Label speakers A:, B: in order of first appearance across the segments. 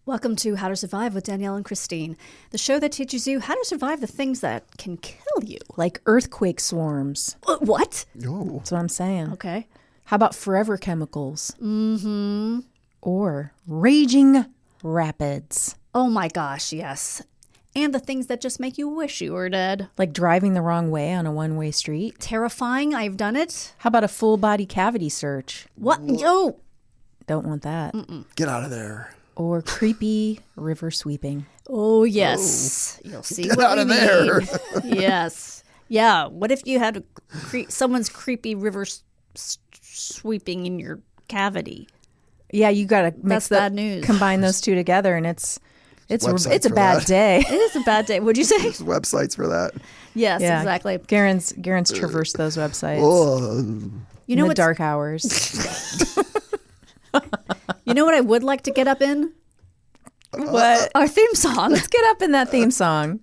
A: Welcome to How to Survive with Danielle and Kristine, the show that teaches you how to survive the things that can kill you.
B: Like earthquake swarms.
A: What?
C: Oh.
B: That's what I'm saying.
A: Okay.
B: How about forever chemicals?
A: Mm-hmm.
B: Or raging rapids.
A: Oh my gosh, yes. And the things that just make you wish you were dead.
B: Like driving the wrong way on a one-way street.
A: Terrifying, I've done it.
B: How about a full body cavity search?
A: What? Yo!
B: Don't want that.
C: Get out of there.
B: Or creepy river sweeping.
A: Oh, yes. You'll see
C: Get
A: what
C: out
A: we
C: of there.
A: mean. Yes. Yeah. What if you had someone's creepy river sweeping in your cavity?
B: Yeah, you got to
A: bad news.
B: Combine those two together, and it's a
C: Websites for
B: bad
C: that.
B: day.
A: It is a bad day. What'd you say?
C: There's websites for that.
A: Yes,
B: Yeah.
A: exactly.
B: Garen's traversed those websites
A: You know
B: in the
A: what's
B: dark hours.
A: You know what I would like to get up in?
B: What?
A: Our theme song.
B: Let's get up in that theme song.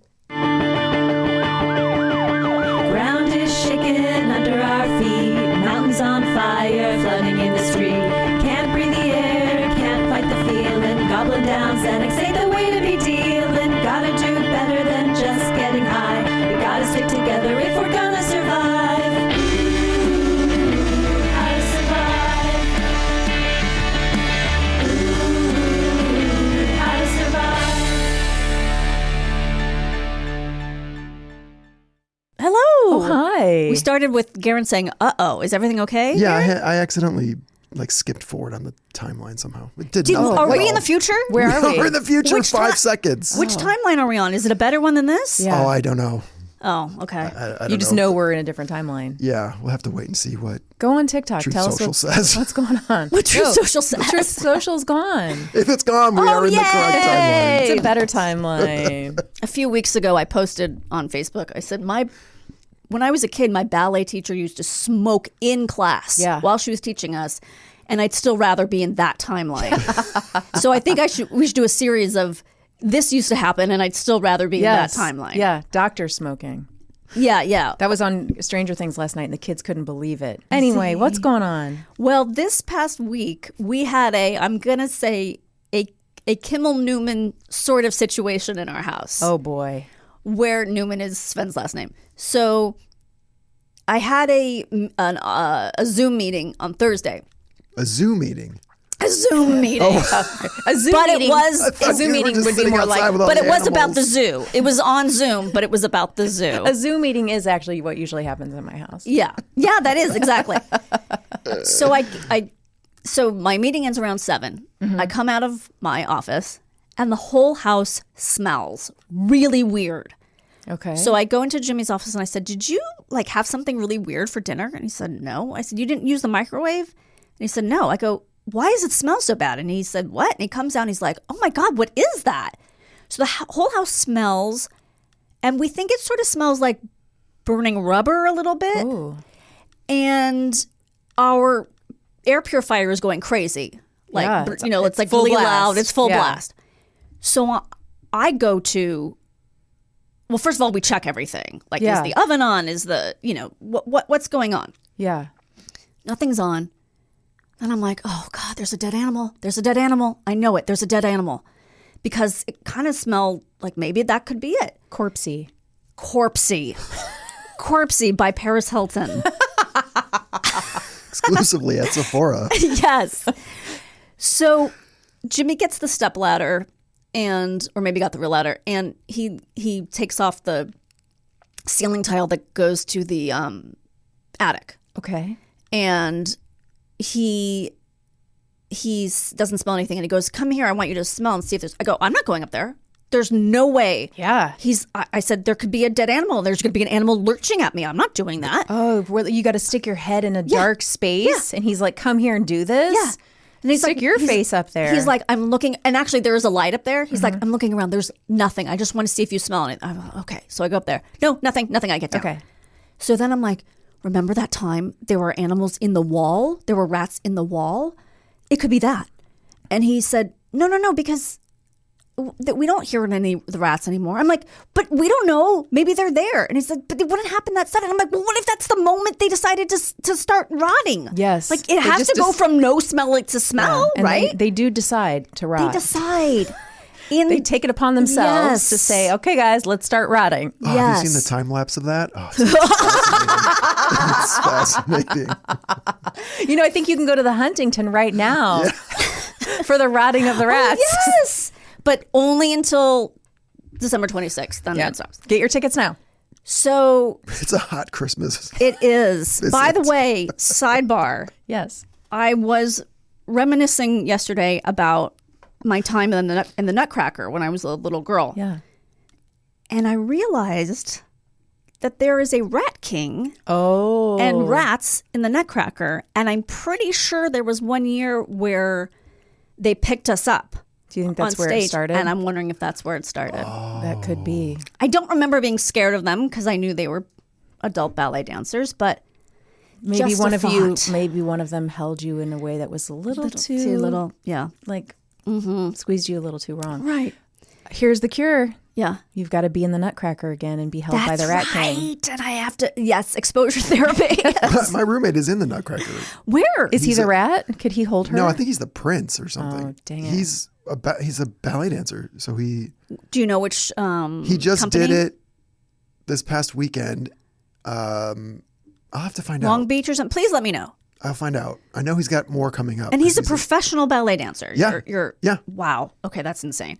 D: Ground is shaking under our feet, mountains on fire, flooding in the street. Can't breathe the air, can't fight the feeling. Goblin down, Xanax ain't the way to be dealing. Gotta do better than just getting high. We gotta stick together if we're gonna survive. How to survive. How to survive.
A: Hello.
B: Oh, hi.
A: We started with Garen saying, "Uh-oh, is everything okay?"
C: Yeah,
A: Garen?
C: I accidentally skipped forward on the timeline somehow. It did
A: Are
C: nothing.
A: we in the future?
B: Where are we?
C: We're in the future.
A: Which
C: 5
A: ti-
C: seconds.
A: Which timeline are we on? Is it a better one than this?
B: Yeah.
C: Oh, I don't know.
A: Oh, okay.
C: I
B: You
C: don't
B: just know we're in a different timeline.
C: Yeah, we'll have to wait and see what
B: Go on TikTok.
C: Truth
B: Tell
C: Social
B: us
C: says.
B: what's going on.
A: What Truth
B: No,
A: Social says?
B: Truth Social's gone.
C: If it's gone, we are in the correct timeline.
B: It's a better timeline.
A: A few weeks ago, I posted on Facebook. I said, when I was a kid, my ballet teacher used to smoke in class while she was teaching us, and I'd still rather be in that timeline. So I think we should do a series of this used to happen, and I'd still rather be in that timeline.
B: Yeah, doctor smoking.
A: Yeah.
B: That was on Stranger Things last night, and the kids couldn't believe it. Anyway, what's going on?
A: Well, this past week, we had I'm going to say, a Kimmel Newman sort of situation in our house.
B: Oh, boy.
A: Where Newman is Sven's last name. So I had a Zoom meeting on Thursday.
C: A Zoom meeting.
A: A Zoom meeting.
B: A Zoom
A: But
B: meeting.
A: it was
B: A Zoom meeting would be more like.
A: But it was about the zoo. It was on Zoom, but it was about the zoo.
B: A Zoom meeting is actually what usually happens in my house.
A: Yeah, that is exactly. So my meeting ends around 7.
B: Mm-hmm.
A: I come out of my office, and the whole house smells really weird.
B: Okay.
A: So I go into Jimmy's office and I said, "Did you have something really weird for dinner?" And he said, "No." I said, "You didn't use the microwave?" And he said, "No." I go, "Why does it smell so bad?" And he said, "What?" And he comes down. He's like, "Oh my God, what is that?" So the whole house smells, and we think it sort of smells like burning rubber a little bit.
B: Ooh.
A: And our air purifier is going crazy. It's like
B: full
A: really
B: blast.
A: loud. It's full
B: Yeah.
A: blast. So I go to, well, first of all, we check everything. Is the oven on? Is the, what's going on?
B: Yeah.
A: Nothing's on. And I'm like, oh God, there's a dead animal. There's a dead animal. I know it. There's a dead animal. Because it kind of smelled like maybe that could be it.
B: Corpsey.
A: Corpsey by Paris Hilton.
C: Exclusively at Sephora.
A: Yes. So Jimmy gets the step ladder or maybe got the real ladder, and he takes off the ceiling tile that goes to the attic.
B: Okay.
A: And he doesn't smell anything, and he goes, "Come here, I want you to smell and see if there's." I go, "I'm not going up there. There's no way."
B: Yeah.
A: I said, "There could be a dead animal. There's going to be an animal lurching at me. I'm not doing that."
B: Oh, you got to stick your head in a dark space, and he's like, "Come here and do this."
A: Yeah. And he's
B: Stick your face up there.
A: He's like, "I'm looking," and actually there is a light up there. He's like, "I'm looking around. There's nothing. I just want to see if you smell it." I'm like, okay. So I go up there. No, nothing. I get down.
B: Okay.
A: So then I'm like, remember that time there were animals in the wall? There were rats in the wall? It could be that. And he said, no, because we don't hear any of the rats anymore. I'm like, but we don't know. Maybe they're there. And he said, but it wouldn't happen that sudden. I'm like, well, what if that's the moment they decided to start rotting?
B: Yes.
A: It has to go from no smell to smell,
B: and
A: right?
B: They do decide to rot.
A: They decide.
B: They take it upon themselves to say, okay, guys, let's start rotting.
C: Oh, have you seen the time lapse of that? Oh, it's fascinating.
B: I think you can go to the Huntington right now for the rotting of the rats.
A: Yes, but only until December 26th. Then it stops.
B: Get your tickets now.
A: So
C: It's a hot Christmas.
A: it is. By the way, sidebar.
B: Yes.
A: I was reminiscing yesterday about my time in the Nutcracker when I was a little girl.
B: Yeah.
A: And I realized that there is a rat king
B: Oh.
A: and rats in the Nutcracker. And I'm pretty sure there was one year where they picked us up.
B: Do you think that's
A: on
B: where
A: stage,
B: it started?
A: And I'm wondering if that's where it started.
B: That could be.
A: I don't remember being scared of them because I knew they were adult ballet dancers, but
B: Maybe
A: just
B: one
A: a
B: of you,
A: thought.
B: maybe one of them held you in a way that was a little too
A: little. Yeah.
B: like squeezed you a little too wrong.
A: Right.
B: Here's the cure.
A: Yeah.
B: You've got to be in the Nutcracker again and be held by the Rat King.
A: And I have to, exposure therapy.
C: My roommate is in the Nutcracker.
A: Where?
B: Is he the rat? Could he hold her?
C: No, I think he's the prince or something.
B: Oh, dang it.
C: He's a ballet dancer, so he
A: Do you know which
C: he just
A: company?
C: did it this past weekend. I'll have to find
A: Long
C: out.
A: Beach or something? Please let me know.
C: I'll find out. I know he's got more coming up.
A: And he's a
C: 'cause
A: professional ballet dancer.
C: Yeah. Yeah.
A: Wow. Okay, that's insane.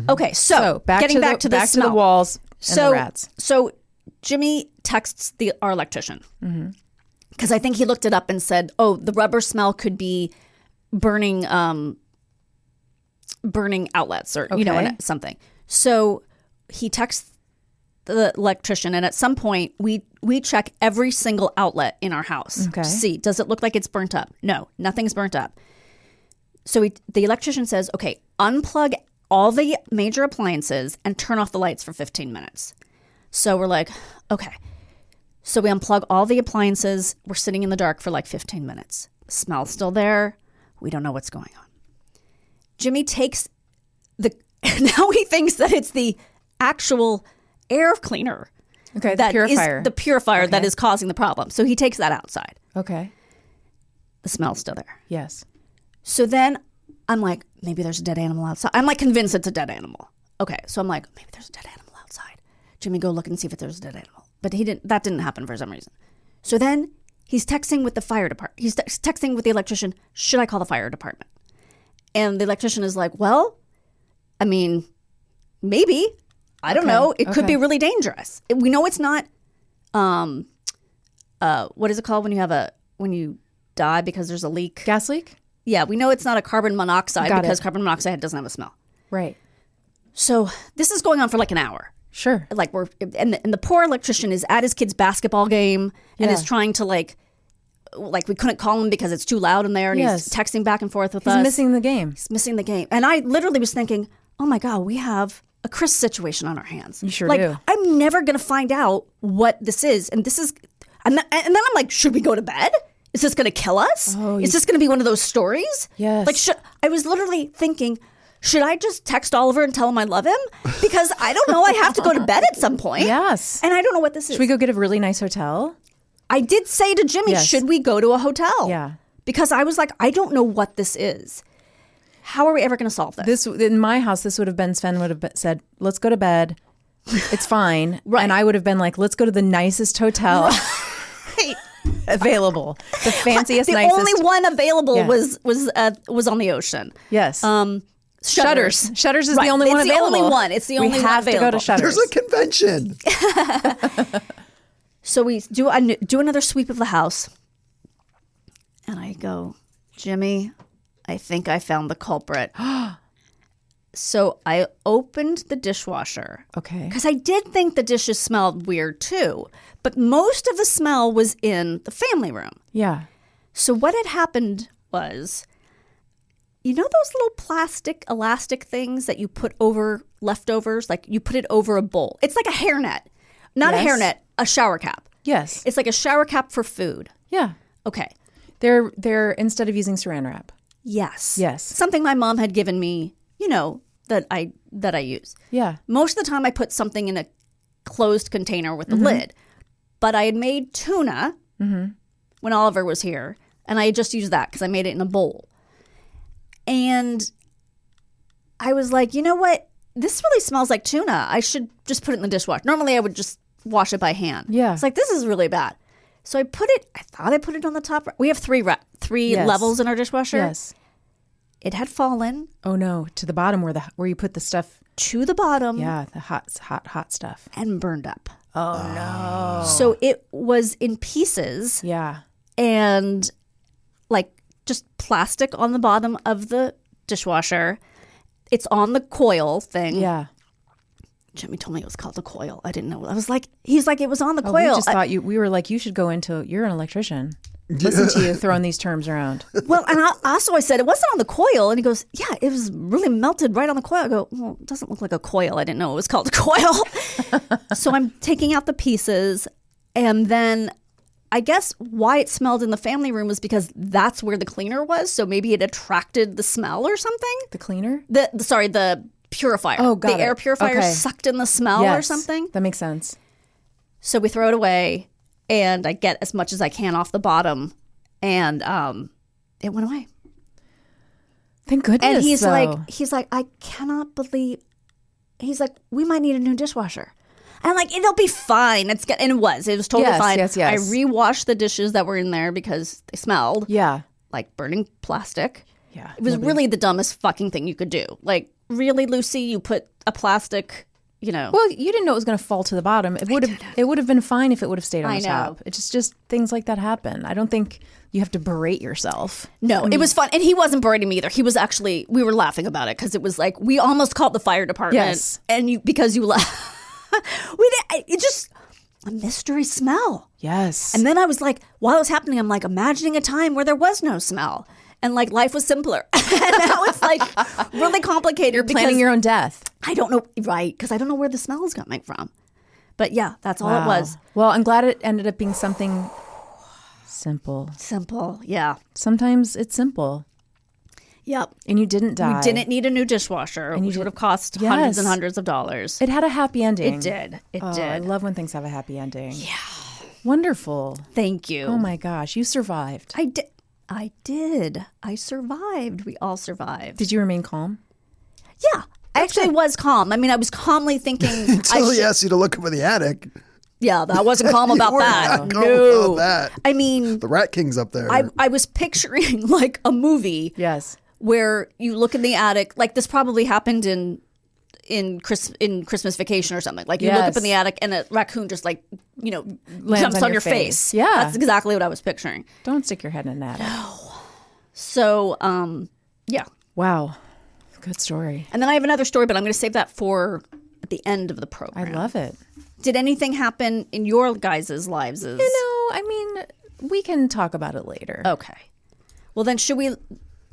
A: Okay, so
B: back
A: getting
B: to
A: back to
B: back
A: the
B: to the
A: smell.
B: walls and the rats.
A: So Jimmy texts our electrician because I think he looked it up and said, "Oh, the rubber smell could be burning, burning outlets or
B: Okay.
A: something." So he texts the electrician, and at some point we check every single outlet in our house
B: Okay.
A: to see, does it look like it's burnt up? No, nothing's burnt up. So the electrician says, "Okay, unplug all the major appliances and turn off the lights for 15 minutes. So we're like, okay. So we unplug all the appliances. We're sitting in the dark for like 15 minutes. The smell's still there. We don't know what's going on. Jimmy takes now he thinks that it's the actual air cleaner.
B: Okay, the
A: that is
B: purifier.
A: the purifier that
B: Okay.
A: is causing the problem. So he takes that outside.
B: Okay.
A: The smell's still there.
B: Yes.
A: So then I'm like, maybe there's a dead animal outside. I'm like convinced it's a dead animal. Okay, so I'm like, maybe there's a dead animal outside. Jimmy, go look and see if there's a dead animal. But that didn't happen for some reason. So then he's texting with the fire department. He's texting with the electrician, should I call the fire department? And the electrician is like, well, I mean, maybe. I don't know. It could be really dangerous. We know it's not, what is it called when you die because there's a leak?
B: Gas leak?
A: Yeah, we know it's not a carbon monoxide
B: Got
A: because
B: it.
A: carbon monoxide doesn't have a smell.
B: Right.
A: So this is going on for like an hour.
B: Sure.
A: Like and the poor electrician is at his kid's basketball game and
B: Yeah.
A: is trying to like we couldn't call him because it's too loud in there and
B: Yes.
A: he's texting back and forth with
B: He's
A: us.
B: missing the game.
A: He's missing the game. And I literally was thinking, oh my God, we have a Chris situation on our hands.
B: You sure
A: like,
B: do.
A: I'm never going to find out what this is. And this is, and then I'm like, should we go to bed? Is this going to kill us? Is this going to be one of those stories?
B: Yes.
A: Like, I was literally thinking, should I just text Oliver and tell him I love him? Because I don't know. I have to go to bed at some point.
B: Yes.
A: And I don't know what this is.
B: Should we go get a really nice hotel?
A: I did say to Jimmy,
B: Yes.
A: should we go to a hotel?
B: Yeah.
A: Because I was like, I don't know what this is. How are we ever going to solve this?
B: This in my house, this would have been Sven would have said, "Let's go to bed. It's fine."
A: Right.
B: And I would have been like, "Let's go to the nicest hotel available, the fanciest,
A: The
B: nicest."
A: only one available
B: Yeah.
A: was on the ocean.
B: Yes.
A: Shutters.
B: Shutters is
A: Right.
B: the only one
A: It's the
B: available.
A: only one. It's the only
B: we
A: one
B: have to go
A: available.
B: to Shutters.
C: There's a convention.
A: So we do another sweep of the house, and I go, Jimmy, I think I found the culprit. So I opened the dishwasher.
B: Okay.
A: Because I did think the dishes smelled weird too, but most of the smell was in the family room.
B: Yeah.
A: So what had happened was, you know those little plastic elastic things that you put over leftovers? Like you put it over a bowl. It's like a hairnet. Not
B: Yes.
A: a hairnet, a shower cap.
B: Yes.
A: It's like a shower cap for food.
B: Yeah.
A: Okay.
B: They're instead of using saran wrap.
A: Yes.
B: Yes.
A: Something my mom had given me, that I use.
B: Yeah.
A: Most of the time I put something in a closed container with the lid. But I had made tuna when Oliver was here, and I had just used that because I made it in a bowl. And I was like, you know what? This really smells like tuna. I should just put it in the dishwasher. Normally I would just wash it by hand.
B: Yeah.
A: It's like, this is really bad. So I thought I put it on the top. We have three
B: Yes.
A: levels in our dishwasher.
B: Yes.
A: It had fallen
B: Oh no, to the bottom where you put the stuff.
A: to the bottom
B: Yeah, the hot stuff.
A: and burned up.
B: Oh no.
A: So it was in pieces
B: Yeah.
A: and like just plastic on the bottom of the dishwasher. It's on the coil thing.
B: Yeah.
A: Jimmy told me it was called the coil. I didn't know. I was like, he's like, it was on the
B: Oh,
A: coil.
B: we just thought we were like, you should go into, you're an electrician. Listen to you throwing these terms around.
A: Well, and I said, it wasn't on the coil. And he goes, yeah, it was really melted right on the coil. I go, well, it doesn't look like a coil. I didn't know it was called a coil. So I'm taking out the pieces. And then I guess why it smelled in the family room was because that's where the cleaner was. So maybe it attracted the smell or something.
B: The cleaner?
A: The purifier.
B: Oh, got
A: the
B: it.
A: air purifier
B: Okay.
A: sucked in the smell or
B: Yes,
A: something.
B: That makes sense.
A: So we throw it away, and I get as much as I can off the bottom, and it went away.
B: Thank goodness.
A: And he's
B: though.
A: like, I cannot believe. He's like, we might need a new dishwasher. And I'm like, it'll be fine. And it was totally
B: Yes,
A: fine.
B: yes.
A: I rewashed the dishes that were in there because they smelled
B: Yeah.
A: like burning plastic.
B: Yeah.
A: It was really the dumbest fucking thing you could do. Like, really, Lucy, you put a plastic,
B: Well, you didn't know it was going to fall to the bottom. It would have been fine if it would have stayed on
A: I
B: the
A: know.
B: top. It's just things like that happen. I don't think you have to berate yourself.
A: No, it was fun. And he wasn't berating me either. He was actually, we were laughing about it because it was like, we almost called the fire department.
B: Yes.
A: And because you laughed. It just, a mystery smell.
B: Yes.
A: And then I was like, while it was happening, I'm like imagining a time where there was no smell. And like life was simpler. And now it's like really complicated.
B: You're planning your own death.
A: I don't know, right? Because I don't know where the smell is coming from. But yeah, that's all it was.
B: Well, I'm glad it ended up being something simple.
A: Simple, yeah.
B: Sometimes it's simple.
A: Yep.
B: And you didn't die.
A: We didn't need a new dishwasher, which would have cost hundreds and hundreds of dollars.
B: It had a happy ending.
A: It did. It
B: Oh,
A: did.
B: I love when things have a happy ending. Yeah. Wonderful.
A: Thank you.
B: Oh my gosh, you survived.
A: I did. I did. I survived. We all survived.
B: Did you remain calm?
A: Yeah. I actually was calm. I mean, I was calmly thinking.
C: Until he asked you to look over the attic.
A: Yeah, I wasn't calm about
C: You were
A: that.
C: not calm about that.
A: I mean,
C: The Rat King's up there.
A: I was picturing like a movie
B: Yes.
A: where you look in the attic. Like this probably happened in Christmas Vacation or something. Like you look up in the attic and a raccoon just like, jumps on your face.
B: Yeah.
A: That's exactly what I was picturing.
B: Don't stick your head in an attic.
A: So, yeah.
B: Wow. Good story.
A: And then I have another story, but I'm going to save that for at the end of the program.
B: I love it.
A: Did anything happen in your guys' lives?
B: I mean, we can talk about it later.
A: Okay. Well, then should we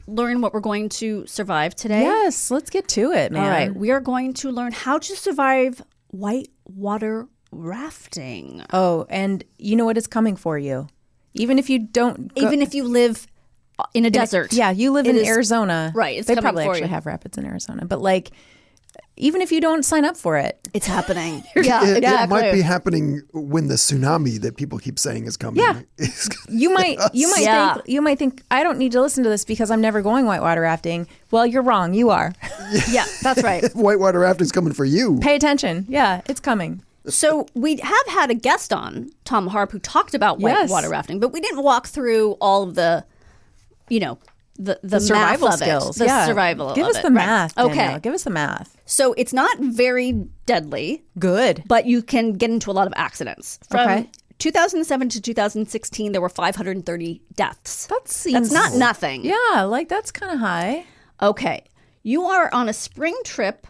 A: learn what we're going to survive today?
B: Yes, let's get to it, man.
A: All right. We are going to learn how to survive whitewater rafting.
B: Oh, and you know what is coming for you. Even if you don't
A: Even if you live in a desert.
B: Yeah, you live in
A: is-
B: Arizona.
A: Right, it's
B: they
A: coming
B: probably
A: for
B: actually
A: you.
B: have rapids in Arizona. But like, even if you don't sign up for it.
A: It's happening.
C: it might be happening when the tsunami that people keep saying is coming.
B: Yeah. You might
A: Yeah.
B: think I don't need to listen to this because I'm never going whitewater rafting. Well, you're wrong. You are.
A: Yeah, that's right.
C: Whitewater rafting's coming for you.
B: Pay attention. Yeah, it's coming.
A: So we have had a guest on, Tom Harp, who talked about whitewater rafting, but we didn't walk through all of the, the
B: survival
A: math of
B: skills.
A: It, the
B: Yeah.
A: survival
B: Give
A: of
B: us
A: it.
B: the
A: Right.
B: math.
A: Okay.
B: Danielle. Give us the math.
A: So it's not very deadly,
B: Good.
A: but you can get into a lot of accidents. From
B: Okay.
A: 2007 to 2016, there were 530 deaths.
B: That's
A: not nothing.
B: Yeah, like that's kind of high.
A: Okay. You are on a spring trip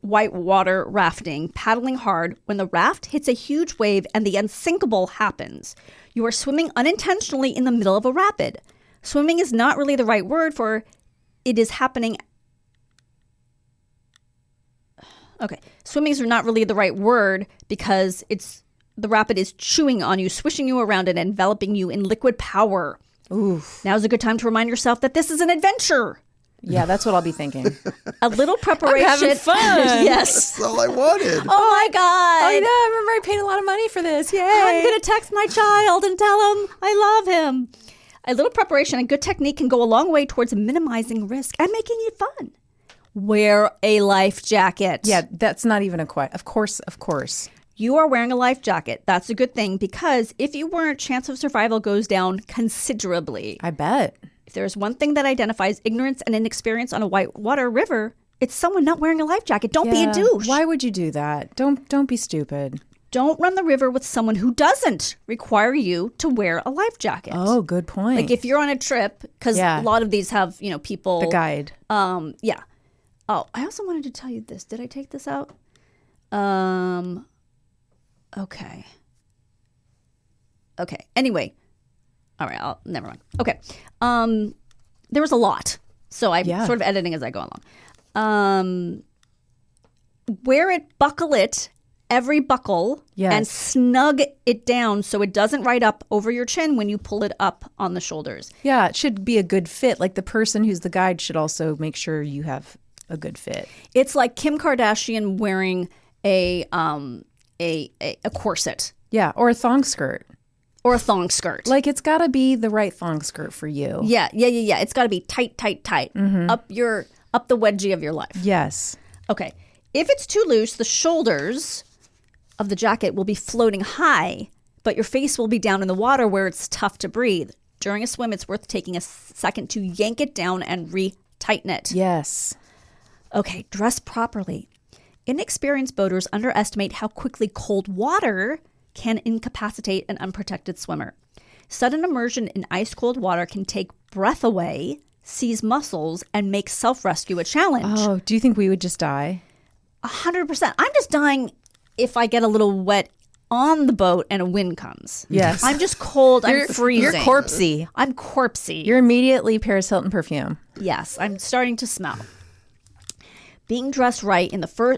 A: whitewater rafting, paddling hard when the raft hits a huge wave and the unsinkable happens. You are swimming unintentionally in the middle of a rapid. Swimming is not really the right word for it is happening. Okay. Swimming is not really the right word because the rapid is chewing on you, swishing you around and enveloping you in liquid power.
B: Oof.
A: Now's a good time to remind yourself that this is an adventure.
B: Yeah, that's what I'll be thinking.
A: A little preparation.
B: having fun.
A: Yes.
C: That's all I wanted.
A: Oh my God.
B: I know. I remember I paid a lot of money for this. Yay.
A: I'm going to text my child and tell him I love him. A little preparation and good technique can go a long way towards minimizing risk and making it fun. wear a life jacket.
B: Yeah, that's not even a question. Of course.
A: You are wearing a life jacket. That's a good thing because if you weren't, chance of survival goes down considerably.
B: I bet.
A: If there's one thing that identifies ignorance and inexperience on a whitewater river, it's someone not wearing a life jacket. Don't be a douche.
B: Why would you do that? Don't be stupid.
A: Don't run the river with someone who doesn't require you to wear a life jacket.
B: Oh, good point.
A: Like if you're on a trip, because a lot of these have, people.
B: The guide.
A: Yeah. Oh, I also wanted to tell you this. Did I take this out? Okay. Anyway. All right. Never mind. Okay. There was a lot. So I'm sort of editing as I go along. Wear it, buckle it, every buckle, and snug it down so it doesn't ride up over your chin when you pull it up on the shoulders. Yeah,
B: it should be a good fit. Like the person who's the guide should also make sure you have a good fit.
A: It's like Kim Kardashian wearing a corset.
B: Yeah, or a thong skirt.
A: Or a thong skirt.
B: Like it's got to be the right thong skirt for you.
A: Yeah. It's got to be tight.
B: Mm-hmm.
A: Up the wedgie of your life.
B: Yes.
A: Okay. If it's too loose, the shoulders of the jacket will be floating high, but your face will be down in the water where it's tough to breathe. During a swim, it's worth taking a second to yank it down and re-tighten it.
B: Yes.
A: Okay, dress properly. Inexperienced boaters underestimate how quickly cold water can incapacitate an unprotected swimmer. Sudden immersion in ice-cold water can take breath away, seize muscles, and make self-rescue a challenge.
B: Oh, do you think we would just die?
A: 100%. I'm just dying if I get a little wet on the boat and a wind comes.
B: Yes.
A: I'm just cold. I'm freezing.
B: You're corpsey.
A: I'm corpsey.
B: You're immediately Paris Hilton perfume.
A: Yes, I'm starting to smell. Being dressed right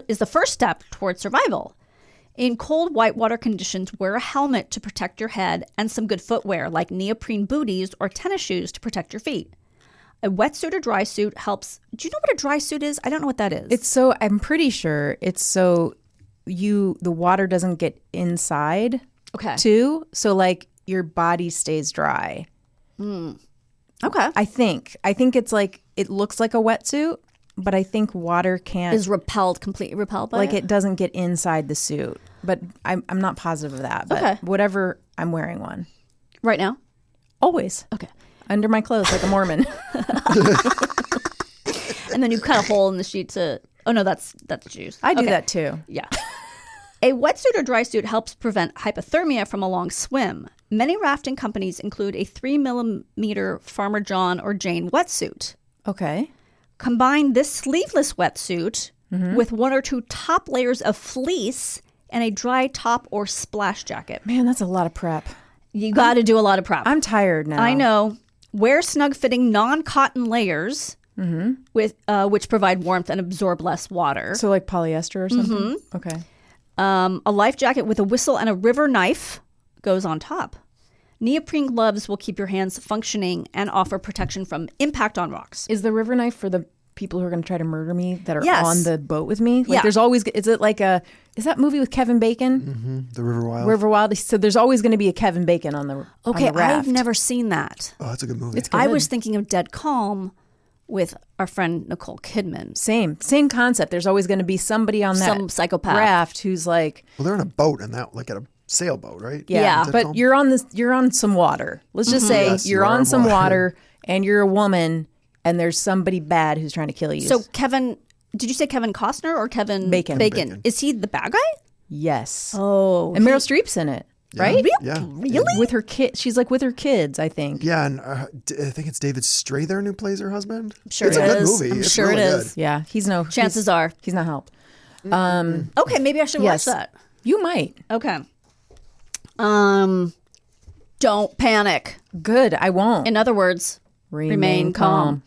A: is the first step towards survival. In cold whitewater conditions, wear a helmet to protect your head and some good footwear like neoprene booties or tennis shoes to protect your feet. A wetsuit or dry suit helps. Do you know what a dry suit is? I don't know what that is.
B: I'm pretty sure it's so the water doesn't get inside too. So like your body stays dry.
A: Okay.
B: I think it's like, it looks like a wetsuit, but I think water can't.
A: Is completely repelled by
B: it doesn't get inside the suit. But I'm not positive of that. But whatever, I'm wearing one.
A: Right now?
B: Always.
A: Okay.
B: Under my clothes like a Mormon.
A: And then you cut a hole in the sheet to... Oh, no, that's juice.
B: I do that too.
A: Yeah. A wetsuit or dry suit helps prevent hypothermia from a long swim. Many rafting companies include a 3mm Farmer John or Jane wetsuit.
B: Okay.
A: Combine this sleeveless wetsuit with one or two top layers of fleece and a dry top or splash jacket.
B: Man, that's a lot of prep.
A: You got to do a lot of prep.
B: I'm tired now.
A: I know. Wear snug-fitting non-cotton layers with which provide warmth and absorb less water.
B: So like polyester or something? Okay.
A: A life jacket with a whistle and a river knife goes on top. Neoprene gloves will keep your hands functioning and offer protection from impact on rocks.
B: Is the river knife for the people who are going to try to murder me that are
A: Yes.
B: on the boat with me? Like
A: Yeah.
B: there's always, is that movie with Kevin Bacon?
C: The River Wild.
B: River Wild. So there's always going to be a Kevin Bacon on the
A: Okay,
B: on the raft.
A: I've never seen that.
C: Oh, that's a good movie.
B: It's good.
A: I was thinking of Dead Calm with our friend Nicole Kidman.
B: Same concept. There's always going to be somebody on that
A: Some psychopath.
B: raft who's like,
C: Well, they're on a boat and that, like at a sailboat, right?
A: Yeah.
C: Is that
B: but
C: called?
B: you're on some water. Let's just say
C: Yes,
B: you're
C: you are
B: on
C: on
B: some
C: water.
B: water and you're a woman and there's somebody bad who's trying to kill you.
A: So Kevin, did you say Kevin Costner or Kevin
B: Bacon.
C: Bacon.
A: Is he the bad guy?
B: yes.
A: Oh.
B: And Meryl Streep's in it, right?
C: Yeah.
A: Really?
B: With her kid, she's like with her kids, I think.
C: Yeah, and I think it's David Strathairn who plays her husband.
A: Sure
C: it's
A: it
C: a good
A: is.
C: movie.
A: I'm
C: It's
A: sure
C: really
A: it
C: good.
A: is.
B: Yeah,
A: Chances are.
B: he's not helped.
A: Okay, maybe I should
B: Yes.
A: watch that.
B: You might.
A: Okay. Don't panic.
B: Good, I won't.
A: In other words, remain calm.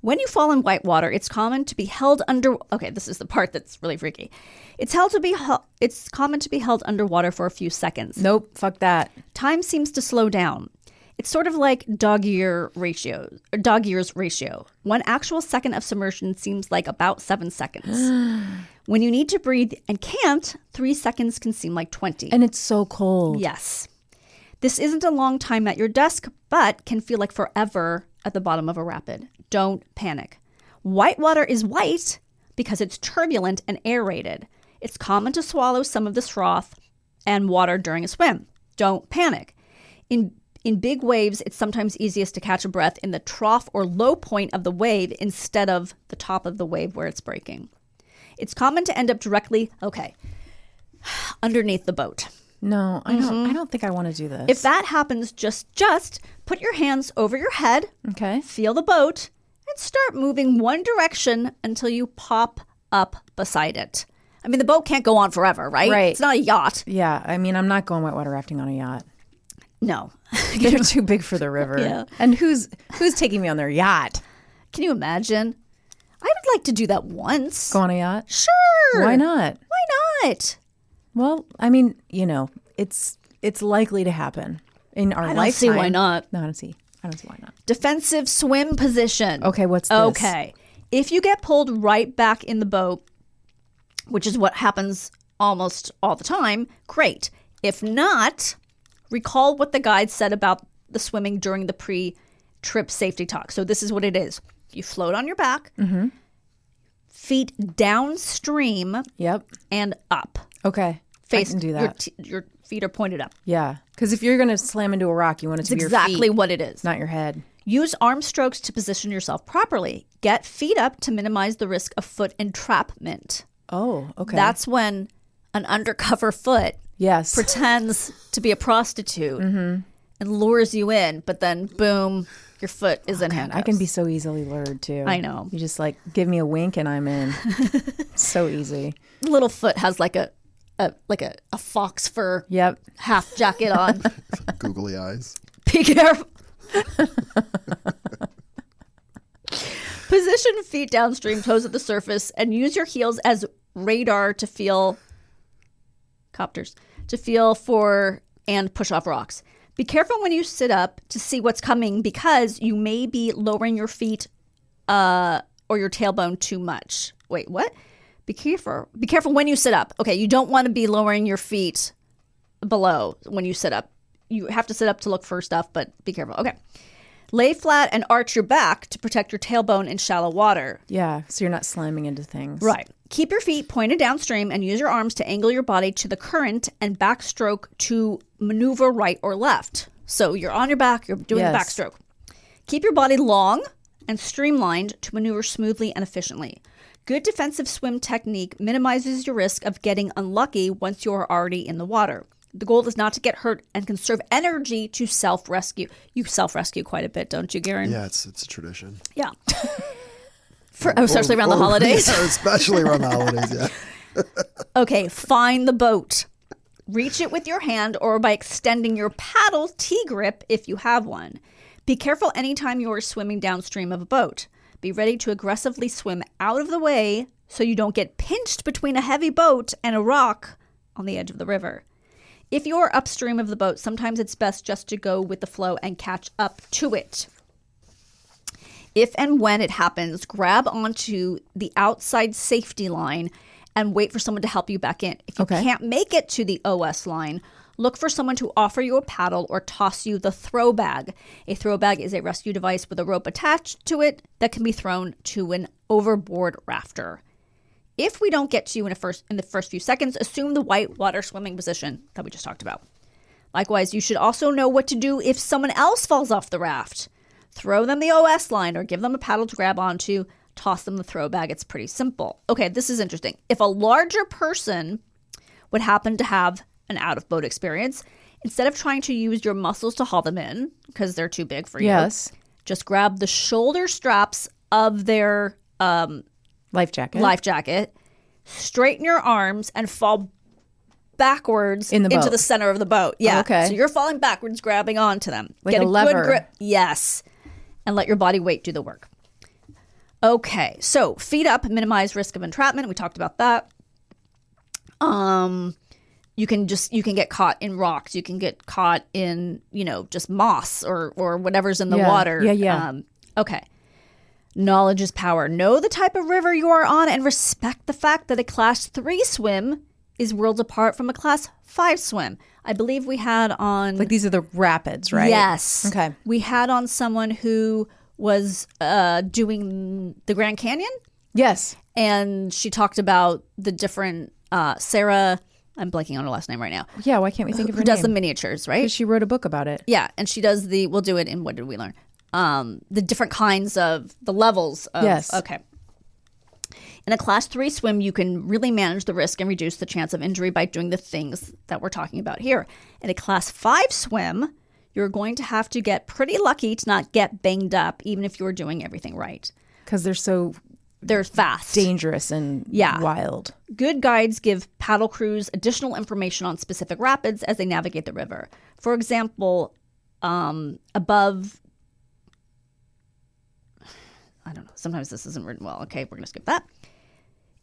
A: When you fall in white water, it's common to be held under. Okay, this is the part that's really freaky. It's common to be held underwater for a few seconds.
B: Nope, fuck that.
A: Time seems to slow down. It's sort of like dog years ratio. One actual second of submersion seems like about 7 seconds. When you need to breathe and can't, 3 seconds can seem like 20.
B: And it's so cold.
A: Yes. This isn't a long time at your desk, but can feel like forever at the bottom of a rapid. Don't panic. White water is white, because it's turbulent and aerated. It's common to swallow some of this froth and water during a swim. Don't panic. In big waves, it's sometimes easiest to catch a breath in the trough or low point of the wave instead of the top of the wave where it's breaking. It's common to end up directly, underneath the boat.
B: No, I don't think I want to do this.
A: If that happens, just put your hands over your head,
B: okay,
A: feel the boat, and start moving one direction until you pop up beside it. I mean, the boat can't go on forever, right?
B: Right.
A: It's not a yacht.
B: Yeah, I mean, I'm not going whitewater rafting on a yacht.
A: No.
B: They're too big for the river.
A: Yeah.
B: And who's taking me on their yacht?
A: Can you imagine? I would like to do that once.
B: Go on a yacht?
A: Sure.
B: Why not?
A: Why not?
B: Well, I mean, it's likely to happen in our lifetime.
A: I don't see why not.
B: No, I don't see why not.
A: Defensive swim position.
B: Okay, what's this?
A: Okay. If you get pulled right back in the boat, which is what happens almost all the time, great. If not, recall what the guide said about the swimming during the pre-trip safety talk. So this is what it is. You float on your back, feet downstream, and up.
B: Okay, I can do that.
A: Your feet are pointed up.
B: Yeah, because if you're going to slam into a rock, you want it to be your feet.
A: Exactly what it is.
B: Not your head.
A: Use arm strokes to position yourself properly. Get feet up to minimize the risk of foot entrapment.
B: Oh, okay.
A: That's when an undercover foot pretends to be a prostitute and lures you in, but then boom, your foot is in handcuffs.
B: I can be so easily lured too.
A: I know.
B: You just give me a wink and I'm in. So easy.
A: Little foot has like a fox fur half jacket on.
C: Googly eyes.
A: Be careful. Position feet downstream, toes at the surface, and use your heels as radar to feel for and push off rocks. Be careful when you sit up to see what's coming because you may be lowering your feet or your tailbone too much. Wait, what? Be careful when you sit up. Okay, you don't want to be lowering your feet below when you sit up. You have to sit up to look for stuff, but be careful. Okay. Lay flat and arch your back to protect your tailbone in shallow water.
B: Yeah, so you're not slamming into things.
A: Right. Keep your feet pointed downstream and use your arms to angle your body to the current and backstroke to maneuver right or left. So you're on your back, you're doing the backstroke. Keep your body long and streamlined to maneuver smoothly and efficiently. Good defensive swim technique minimizes your risk of getting unlucky once you are already in the water. The goal is not to get hurt and conserve energy to self-rescue. You self-rescue quite a bit, don't you, Garen?
C: Yeah, it's a tradition.
A: Yeah. Especially around the holidays.
C: Yeah, especially around the holidays, yeah.
A: Okay, find the boat. Reach it with your hand or by extending your paddle T-grip if you have one. Be careful anytime you are swimming downstream of a boat. Be ready to aggressively swim out of the way so you don't get pinched between a heavy boat and a rock on the edge of the river. If you're upstream of the boat, sometimes it's best just to go with the flow and catch up to it. If and when it happens, grab onto the outside safety line and wait for someone to help you back in. If you can't make it to the OS line, look for someone to offer you a paddle or toss you the throw bag. A throw bag is a rescue device with a rope attached to it that can be thrown to an overboard rafter. If we don't get to you in the first few seconds, assume the whitewater swimming position that we just talked about. Likewise, you should also know what to do if someone else falls off the raft. Throw them the OS line or give them a paddle to grab onto. Toss them the throw bag. It's pretty simple. Okay, this is interesting. If a larger person would happen to have an out-of-boat experience, instead of trying to use your muscles to haul them in, because they're too big for you, just grab the shoulder straps of their
B: life jacket,
A: straighten your arms, and fall backwards into the center of the boat. Yeah.
B: Okay.
A: So you're falling backwards, grabbing onto them.
B: Like
A: Get
B: a lever.
A: good grip. Yes. And let your body weight do the work. Okay. So feet up, minimize risk of entrapment. We talked about that. You can get caught in rocks. You can get caught in, just moss or whatever's in the water.
B: Yeah.
A: Okay. Knowledge is power. Know the type of river you are on and respect the fact that a Class 3 swim is worlds apart from a Class 5 swim. I believe we had on...
B: these are the rapids, right?
A: Yes.
B: Okay.
A: We had on someone who was doing the Grand Canyon.
B: Yes.
A: And she talked about the different Sarah. I'm blanking on her last name right now.
B: Yeah, why can't we think of her
A: Who does the
B: name?
A: miniatures, right?
B: Because she wrote a book about it.
A: Yeah, and she does we'll do it in What Did We Learn? The different kinds of, the levels of.
B: Yes.
A: Okay. In a class 3 swim, you can really manage the risk and reduce the chance of injury by doing the things that we're talking about here. In a class 5 swim, you're going to have to get pretty lucky to not get banged up, even if you're doing everything right.
B: Because
A: they're fast.
B: Dangerous and wild.
A: Good guides give paddle crews additional information on specific rapids as they navigate the river. For example, above... I don't know. Sometimes this isn't written well. Okay, we're going to skip that.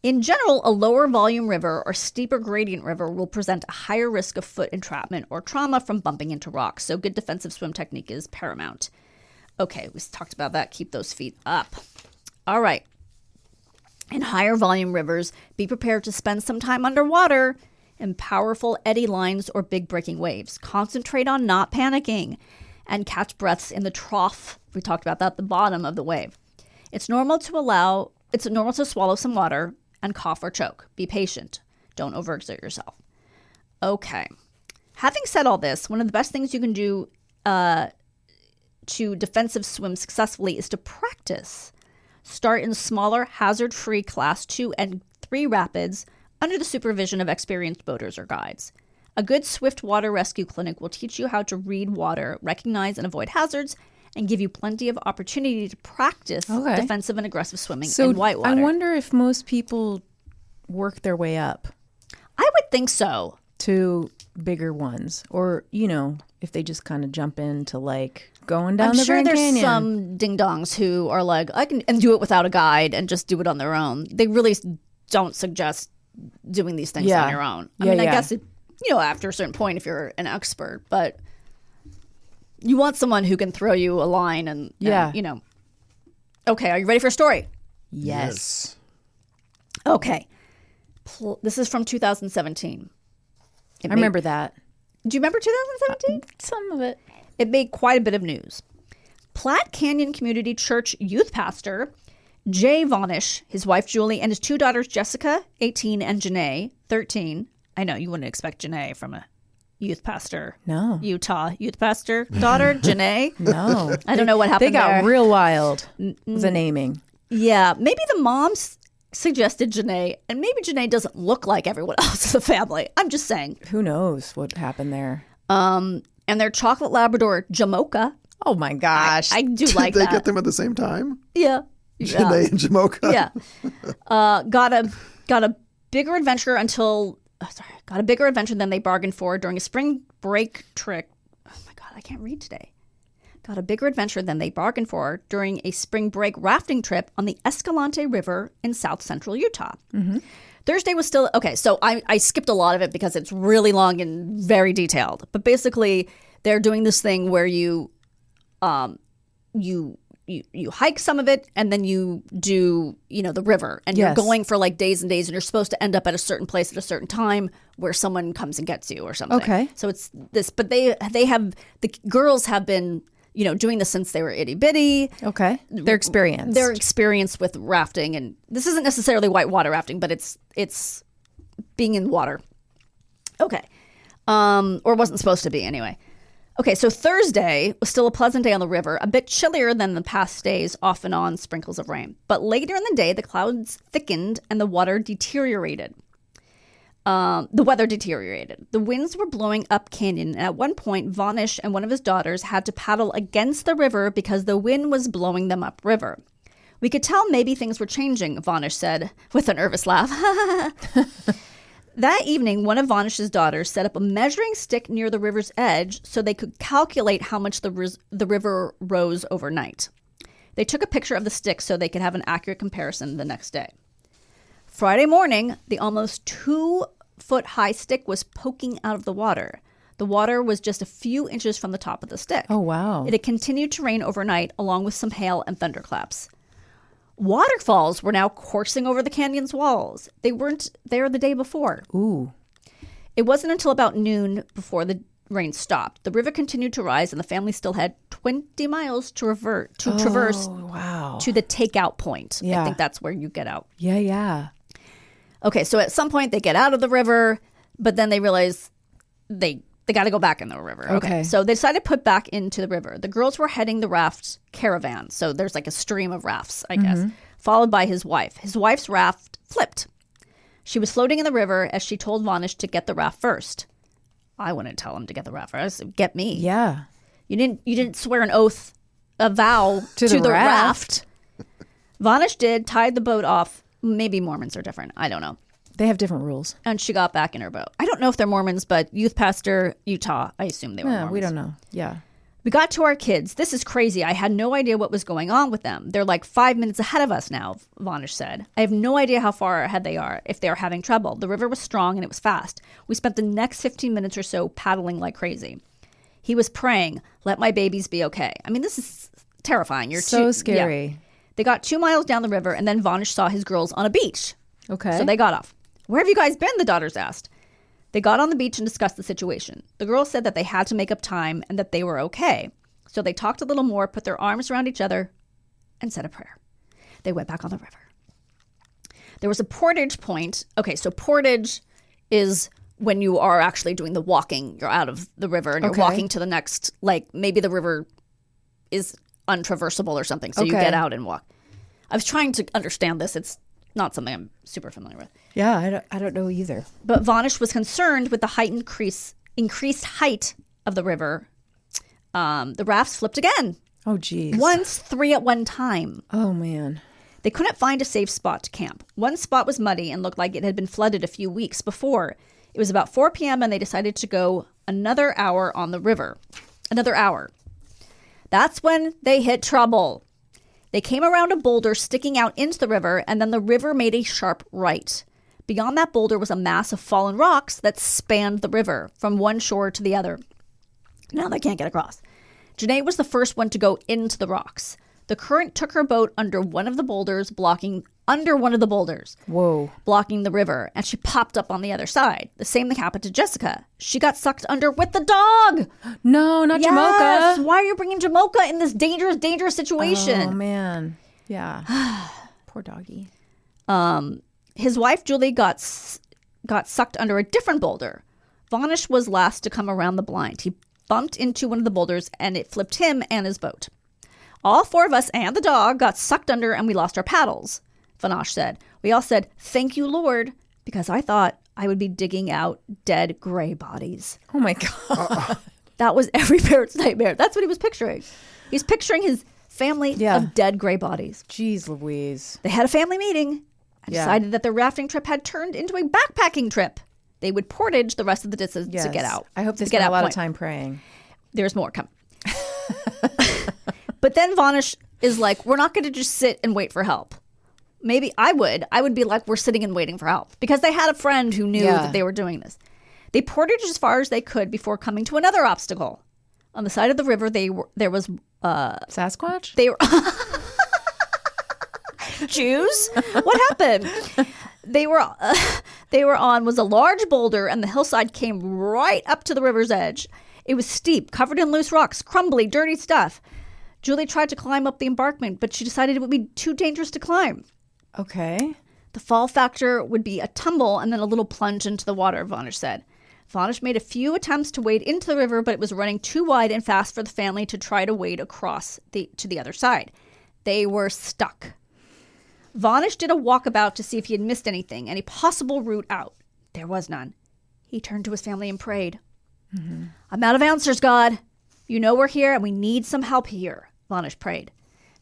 A: In general, a lower volume river or steeper gradient river will present a higher risk of foot entrapment or trauma from bumping into rocks. So good defensive swim technique is paramount. Okay, we talked about that. Keep those feet up. All right. In higher volume rivers, be prepared to spend some time underwater in powerful eddy lines or big breaking waves. Concentrate on not panicking and catch breaths in the trough. We talked about that, the bottom of the wave. It's normal to swallow some water and cough or choke. Be patient. Don't overexert yourself. Okay. Having said all this, one of the best things you can do to defensive swim successfully is to practice. Start in smaller, hazard-free Class 2 and 3 rapids under the supervision of experienced boaters or guides. A good swift water rescue clinic will teach you how to read water, recognize and avoid hazards, and give you plenty of opportunity to practice defensive and aggressive swimming in whitewater.
B: I wonder if most people work their way up.
A: I would think so.
B: To bigger ones. Or, if they just kind of jump into going down the Grand Canyon.
A: I'm sure there's some ding-dongs who are like, I can and do it without a guide and just do it on their own. They really don't suggest doing these things on your own. I guess, after a certain point if you're an expert, but... You want someone who can throw you a line and Okay, are you ready for a story?
C: Yes.
A: Okay. This is from 2017.
B: I remember that.
A: Do you remember 2017?
B: Some of it.
A: It made quite a bit of news. Platte Canyon Community Church youth pastor Jay Vonish, his wife Julie, and his 2 daughters Jessica, 18, and Janae, 13. I know, you wouldn't expect Janae from a youth pastor.
B: No.
A: Utah youth pastor daughter, Janae.
B: No.
A: I don't know what happened there.
B: They got real wild, the naming.
A: Yeah. Maybe the moms suggested Janae, and maybe Janae doesn't look like everyone else in the family. I'm just saying.
B: Who knows what happened there?
A: And their chocolate Labrador, Jamocha.
B: Oh my gosh.
A: I do like that.
C: Did they get them at the same time?
A: Yeah.
C: Janae and Jamocha?
A: Yeah. Got a bigger adventure got a bigger adventure than they bargained for during a spring break trip. Oh my God, I can't read today. Got a bigger adventure than they bargained for during a spring break rafting trip on the Escalante River in south central Utah. Mm-hmm. Thursday was still, okay, so I skipped a lot of it because it's really long and very detailed. But basically, they're doing this thing where you hike some of it and then you do, the river. And you're going for days and days and you're supposed to end up at a certain place at a certain time where someone comes and gets you or something. Okay. So it's this, but the girls have been, doing this since they were itty bitty.
B: Okay. They're experienced.
A: They're experienced with rafting, and this isn't necessarily whitewater rafting, but it's being in water. Okay. Or wasn't supposed to be anyway. Okay, so Thursday was still a pleasant day on the river, a bit chillier than the past days, off and on sprinkles of rain. But later in the day, the clouds thickened and the weather deteriorated. The winds were blowing up canyon, and at one point, Vonish and one of his daughters had to paddle against the river because the wind was blowing them upriver. We could tell maybe things were changing, Vonish said, with a nervous laugh. That evening, one of Vonish's daughters set up a measuring stick near the river's edge so they could calculate how much the river rose overnight. They took a picture of the stick so they could have an accurate comparison the next day. Friday morning, the almost 2-foot-high stick was poking out of the water. The water was just a few inches from the top of the stick.
B: Oh, wow.
A: It had continued to rain overnight, along with some hail and thunderclaps. Waterfalls were now coursing over the canyon's walls. They weren't there the day before.
B: Ooh.
A: It wasn't until about noon before the rain stopped. The river continued to rise, and the family still had 20 miles to traverse to the takeout point.
B: Yeah.
A: I think that's where you get out.
B: Yeah.
A: Okay, so at some point they get out of the river, but then they realize they got to go back in the river.
B: Okay.
A: So they decided to put back into the river. The girls were heading the raft caravan. So there's like a stream of rafts, I guess, followed by his wife. His wife's raft flipped. She was floating in the river as she told Vanish to get the raft first. I wouldn't tell him to get the raft first. Get me.
B: Yeah.
A: You didn't swear an oath, a vow to the raft. Vanish did, tied the boat off. Maybe Mormons are different. I don't know.
B: They have different rules.
A: And she got back in her boat. I don't know if they're Mormons, but youth pastor, Utah, I assume they were Mormons.
B: We don't know. Yeah.
A: We got to our kids. This is crazy. I had no idea what was going on with them. They're like 5 minutes ahead of us now, Vanish said. I have no idea how far ahead they are, if they are having trouble. The river was strong and it was fast. We spent the next 15 minutes or so paddling like crazy. He was praying, let my babies be okay. I mean, this is terrifying. You're
B: so scary.
A: Yeah. They got 2 miles down the river and then Vanish saw his girls on a beach.
B: Okay.
A: So they got off. Where have you guys been? The daughters asked. They got on the beach and discussed the situation. The girls said that they had to make up time and that they were okay. So they talked a little more, put their arms around each other, and said a prayer. They went back on the river. There was a portage point. Okay, so portage is when you are actually doing the walking. You're out of the river and you're walking to the next, like maybe the river is untraversable or something. So you get out and walk. I was trying to understand this. It's not something I'm super familiar with.
B: Yeah, I don't know either.
A: But Vanish was concerned with the increased height of the river. The rafts flipped again.
B: Oh, geez.
A: Once, 3 at one time.
B: Oh, man.
A: They couldn't find a safe spot to camp. One spot was muddy and looked like it had been flooded a few weeks before. It was about 4 p.m. and they decided to go another hour on the river. Another hour. That's when they hit trouble. They came around a boulder sticking out into the river, and then the river made a sharp right. Beyond that boulder was a mass of fallen rocks that spanned the river from one shore to the other. Now they can't get across. Janae was the first one to go into the rocks. The current took her boat under one of the boulders, blocking the river, and she popped up on the other side. The same thing happened to Jessica. She got sucked under with the dog.
B: No, not
A: yes.
B: Jamocha.
A: Why are you bringing Jamocha in this dangerous situation?
B: Oh, man. Yeah. Poor doggy.
A: His wife, Julie, got sucked under a different boulder. Vanish was last to come around the blind. He bumped into one of the boulders, and it flipped him and his boat. All 4 of us and the dog got sucked under, and we lost our paddles, Vanish said. We all said, thank you, Lord, because I thought I would be digging out dead gray bodies.
B: Oh, my God.
A: That was every parent's nightmare. That's what he was picturing. He's picturing his family of dead gray bodies.
B: Jeez Louise.
A: They had a family meeting and decided that their rafting trip had turned into a backpacking trip. They would portage the rest of the distance to get out.
B: I hope they spent a lot of time praying.
A: There's more coming. But then Vanish is like, we're not going to just sit and wait for help. Maybe I would be like, we're sitting and waiting for help, because they had a friend who knew that they were doing this. They portaged as far as they could before coming to another obstacle. On the side of the river, there was
B: Sasquatch?
A: They were Jews? What happened? They were on was a large boulder, and the hillside came right up to the river's edge. It was steep, covered in loose rocks, crumbly, dirty stuff. Julie tried to climb up the embankment, but she decided it would be too dangerous to climb.
B: Okay.
A: The fall factor would be a tumble and then a little plunge into the water, Vanish said. Vanish made a few attempts to wade into the river, but it was running too wide and fast for the family to try to wade across to the other side. They were stuck. Vanish did a walkabout to see if he had missed anything, any possible route out. There was none. He turned to his family and prayed. Mm-hmm. I'm out of answers, God. You know we're here and we need some help here, Vanish prayed.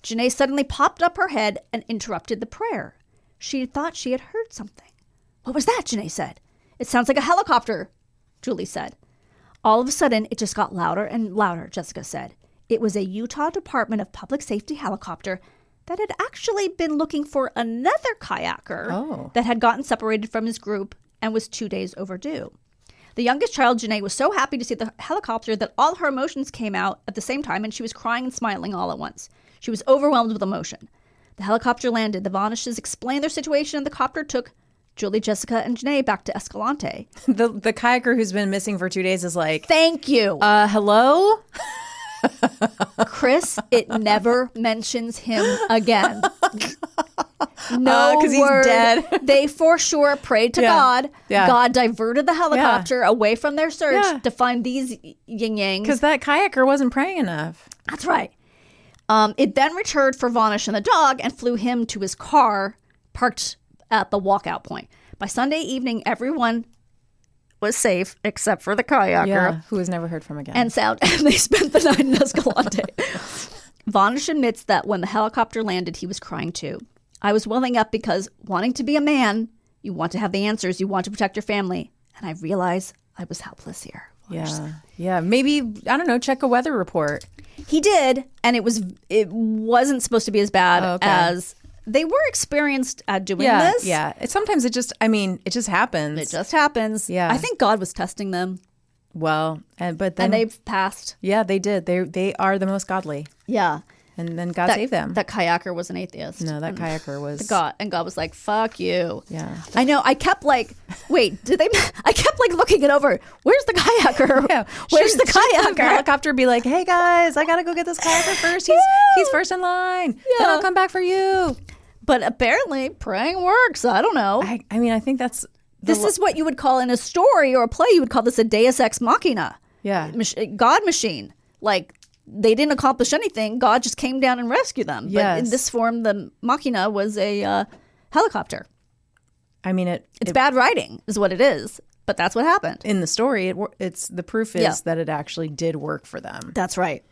A: Janae suddenly popped up her head and interrupted the prayer. She thought she had heard something. What was that? Janae said. It sounds like a helicopter, Julie said. All of a sudden, it just got louder and louder, Jessica said. It was a Utah Department of Public Safety helicopter that had actually been looking for another kayaker that had gotten separated from his group and was 2 days overdue. The youngest child, Janae, was so happy to see the helicopter that all her emotions came out at the same time, and she was crying and smiling all at once. She was overwhelmed with emotion. The helicopter landed. The Vanishes explained their situation, and the copter took Julie, Jessica, and Janae back to Escalante.
B: The kayaker who's been missing for 2 days is like,
A: thank you.
B: Hello?
A: Chris, it never mentions him again. No,
B: because he's
A: word.
B: dead.
A: They for sure prayed to God.
B: Yeah.
A: God diverted the helicopter away from their search to find these yin-yangs.
B: Because that kayaker wasn't praying enough.
A: That's right. It then returned for Vanish and the dog and flew him to his car parked at the walkout point. By Sunday evening, everyone was safe except for the kayaker.
B: Who was never heard from again.
A: And they spent the night in Escalante. Vanish admits that when the helicopter landed, he was crying too. I was welling up because wanting to be a man, you want to have the answers, you want to protect your family. And I realized I was helpless here.
B: Yeah. Maybe, I don't know, check a weather report.
A: He did, and it wasn't supposed to be as bad as they were experienced at doing this.
B: Yeah. It just happens.
A: It just happens.
B: Yeah.
A: I think God was testing them.
B: Well, but then.
A: And they've passed.
B: Yeah, they did. They are the most godly.
A: Yeah.
B: And then God saved them.
A: That kayaker was an atheist.
B: No, that kayaker was.
A: God was like, fuck you.
B: Yeah.
A: I know. I kept like, wait, I kept like looking it over. Where's the kayaker?
B: Yeah.
A: Where's the kayaker?
B: The helicopter be like, hey guys, I got to go get this kayaker first. He's first in line.
A: Yeah.
B: Then I'll come back for you.
A: But apparently praying works. I don't know.
B: I think that's.
A: This is what you would call in a story or a play, you would call this a deus ex machina.
B: Yeah.
A: God machine. Like, they didn't accomplish anything. God just came down and rescued them.
B: Yes.
A: But in this form, the machina was a helicopter.
B: I mean,
A: it's bad writing is what it is. But that's what happened.
B: In the story, it's the proof is that it actually did work for them.
A: That's right.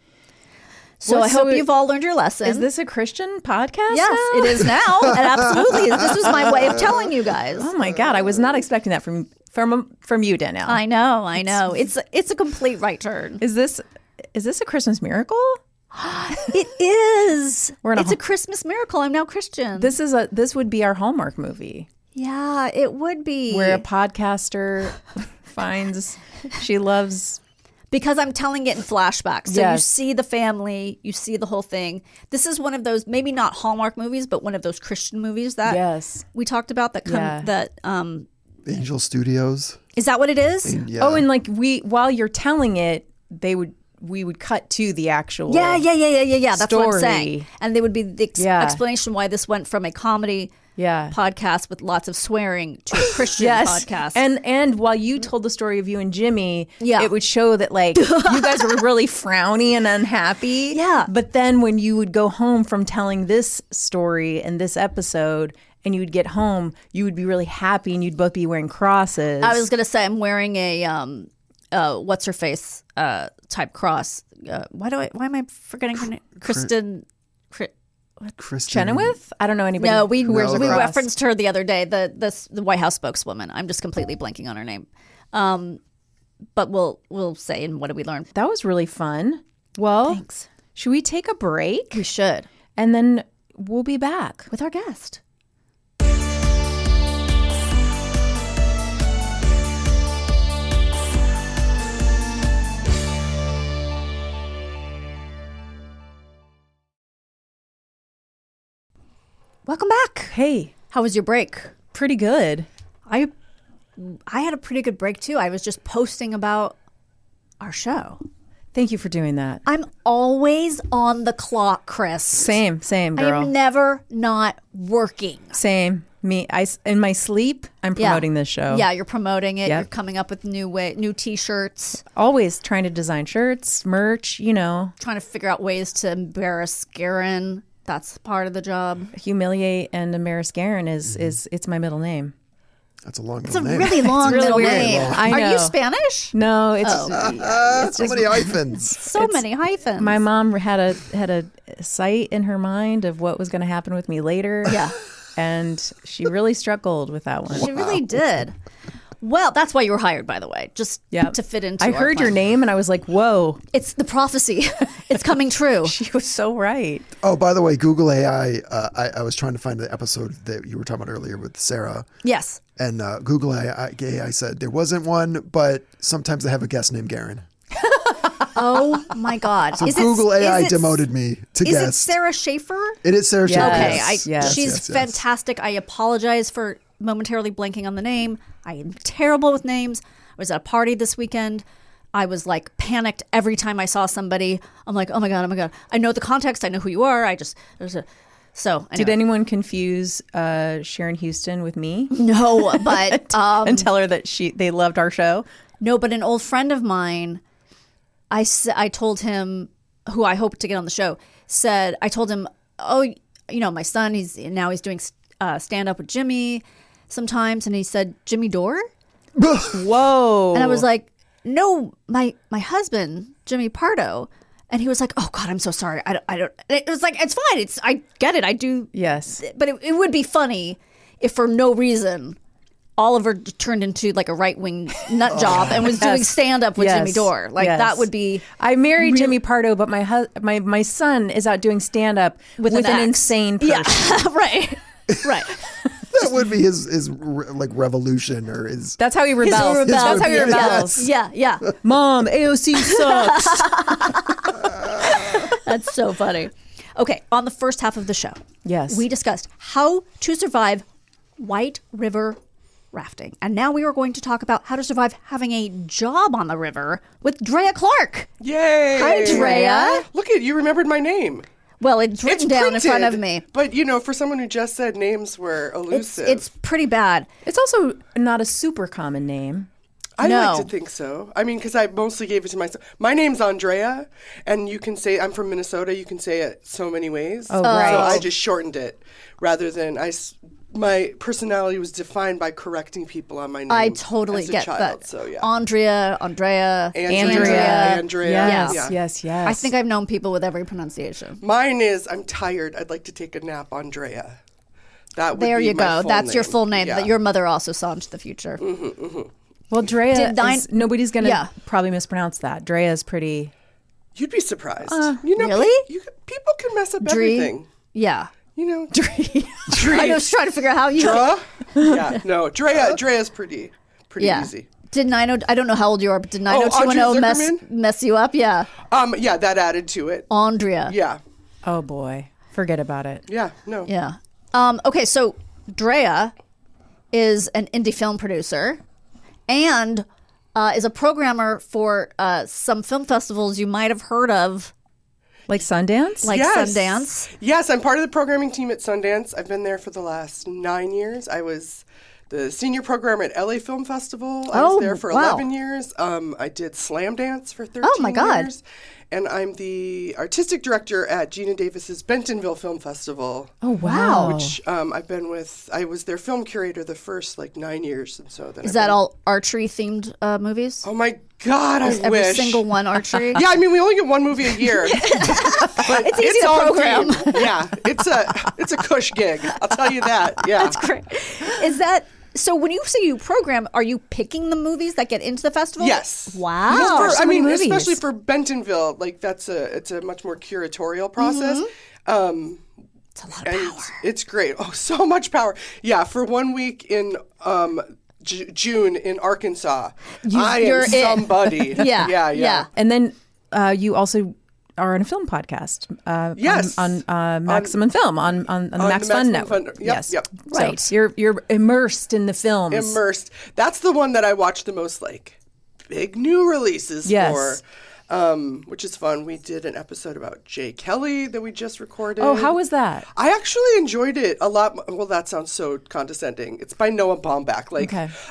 A: So I hope you've all learned your lesson.
B: Is this a Christian podcast?
A: Yes, it is now. It absolutely is. This was my way of telling you guys.
B: Oh my God, I was not expecting that from you, Danielle.
A: I know. It's a complete right turn.
B: Is this a Christmas miracle?
A: It is.
B: It's
A: a Christmas miracle. I'm now Christian.
B: This would be our Hallmark movie.
A: Yeah, it would be.
B: Where a podcaster finds she loves.
A: Because I'm telling it in flashbacks. So
B: yes.
A: You see the family, you see the whole thing. This is one of those, maybe not Hallmark movies, but one of those Christian movies that we talked about
C: Angel Studios.
A: Is that what it is?
C: Yeah.
B: Oh, and like while you're telling it, we would cut to the actual
A: Yeah. That's
B: story.
A: what I'm saying. And they would be the explanation why this went from a comedy podcast with lots of swearing to a Christian podcast.
B: And while you told the story of you and Jimmy, it would show that like you guys were really frowny and unhappy.
A: Yeah.
B: But then when you would go home from telling this story and this episode and you would get home, you would be really happy and you'd both be wearing crosses.
A: I was going to say I'm wearing a what's her face type cross. Why am I forgetting her name? Kristen
B: Chenoweth? I don't know anybody.
A: No, we
B: wears a cross.
A: referenced her the other day. The White House spokeswoman. I'm just completely blanking on her name. But we'll say. And what did we learn?
B: That was really fun. Well,
A: thanks.
B: Should we take a break?
A: We should,
B: and then we'll be back
A: with our guest. Welcome back.
B: Hey.
A: How was your break?
B: Pretty good.
A: I had a pretty good break too. I was just posting about our show.
B: Thank you for doing that.
A: I'm always on the clock, Chris.
B: Same, girl.
A: I'm never not working.
B: Same. Me, in my sleep, I'm promoting this show.
A: Yeah, you're promoting it. Yep. You're coming up with new T-shirts.
B: Always trying to design shirts, merch,
A: Trying to figure out ways to embarrass Garen. That's part of the job.
B: Humiliate and embarrass Garen is it's my middle name.
C: That's a long
A: name.
C: It's a
A: really long middle name.
B: I know.
A: Are you Spanish?
B: No, it's
C: so many hyphens.
A: So many hyphens.
B: My mom had a sight in her mind of what was going to happen with me later.
A: Yeah.
B: And she really struggled with that one.
A: She really did. Well, that's why you were hired, by the way, just to fit into
B: I heard your name and I was like, whoa.
A: It's the prophecy. It's coming true.
B: She was so right.
C: Oh, by the way, Google AI, I was trying to find the episode that you were talking about earlier with Sarah.
A: Yes.
C: And Google AI said there wasn't one, but sometimes they have a guest named Garen.
A: Oh, my God.
C: So Google AI demoted me to guest.
A: Is it Sarah Schaefer?
C: It is Sarah Schaefer.
A: Okay.
C: Yes.
A: She's fantastic. I apologize for momentarily blanking on the name. I am terrible with names. I was at a party this weekend I was like panicked every time I saw somebody. I'm like, oh my God. I know the context. I know who you are. So anyway.
B: Did anyone confuse Sharon Houston with me?
A: No, but
B: and tell her that they loved our show?
A: No, but an old friend of mine, I told him, who I hope to get on the show, I told him, oh, my son, he's doing stand up with Jimmy sometimes, and he said, Jimmy Dore?
B: Whoa.
A: And I was like, no, my husband, Jimmy Pardo. And he was like, oh God, I'm so sorry. I don't. It was like, it's fine. I get it. I do.
B: Yes.
A: But it would be funny if for no reason Oliver turned into like a right-wing nut job and was doing stand-up with Jimmy Dore. Like that would be.
B: I married Jimmy Pardo, but my son is out doing stand-up with an insane person.
A: Yeah, right.
C: That would be his like revolution or his.
B: That's how he rebels. That's how he rebels.
A: Yeah.
B: Mom, AOC sucks.
A: That's so funny. Okay, on the first half of the show,
B: yes,
A: we discussed how to survive White River rafting, and now we are going to talk about how to survive having a job on the river with Drea Clark.
E: Yay!
A: Hi, Drea.
E: Look at you remembered my name.
A: Well, it's written down in front of me.
E: But, for someone who just said names were elusive.
A: It's pretty bad.
B: It's also not a super common name.
E: I like to think so. I mean, because I mostly gave it to myself. My name's Andrea, and you can say, I'm from Minnesota, you can say it so many ways.
B: Oh, right.
E: So I just shortened it rather than my personality was defined by correcting people on my name.
A: I totally
E: as a
A: get
E: child,
A: that.
E: So, yeah.
A: Andrea.
B: Yes.
A: I think I've known people with every pronunciation.
E: Mine is, I'm tired. I'd like to take a nap, Andrea. That would
A: there
E: be
A: you
E: my
A: go.
E: full
A: That's
E: name.
A: your full name
E: Yeah.
A: that your mother also saw into the future.
E: Mm-hmm, mm-hmm.
B: Well, Drea, nobody's going to probably mispronounce that. Drea is pretty...
E: You'd be surprised.
A: Really?
E: People can mess up everything.
A: Yeah.
E: Drea.
A: I was trying to figure out how you...
E: Yeah, no. Drea's pretty easy.
A: Did 90... I don't know how old you are, but did 90210 mess you up? Yeah.
E: Yeah, that added to it.
A: Andrea.
E: Yeah.
B: Oh, boy. Forget about it.
E: Yeah, no.
A: Yeah. Okay, so Drea is an indie film producer and is a programmer for some film festivals you might have heard of.
B: Like Sundance?
A: Sundance?
E: Yes, I'm part of the programming team at Sundance. I've been there for the last 9 years. I was the senior programmer at LA Film Festival. I was there for 11 years. I did Slam Dance for 13
A: Oh, my God.
E: years. And I'm the artistic director at Gina Davis's Bentonville Film Festival.
B: Oh, wow.
E: Which I've been with. I was their film curator the first 9 years. And so then
A: Is that all archery themed movies?
E: Oh my God, I wish.
A: Every single one archery?
E: Yeah, I mean, we only get one movie a year. But
A: it's easy to
E: all
A: program.
E: themed. Yeah, it's a cush gig. I'll tell you that. Yeah.
A: That's great. Is that... So when you say you program, are you picking the movies that get into the festival?
E: Yes.
A: Wow.
E: Especially for Bentonville, it's a much more curatorial process.
A: Mm-hmm. It's a lot of power.
E: It's great. Oh, so much power. Yeah, for 1 week in June in Arkansas, I am somebody.
A: Yeah.
B: And then you also are on a film podcast.
E: Yes.
B: On Maximum Film on the Max Fun Network.
E: Yes.
A: Right.
B: So you're immersed in the films.
E: Immersed. That's the one that I watch the most, big new releases for. Which is fun. We did an episode about Jay Kelly that we just recorded.
B: Oh, how was that?
E: I actually enjoyed it a lot. Well, that sounds so condescending. It's by Noah Baumbach.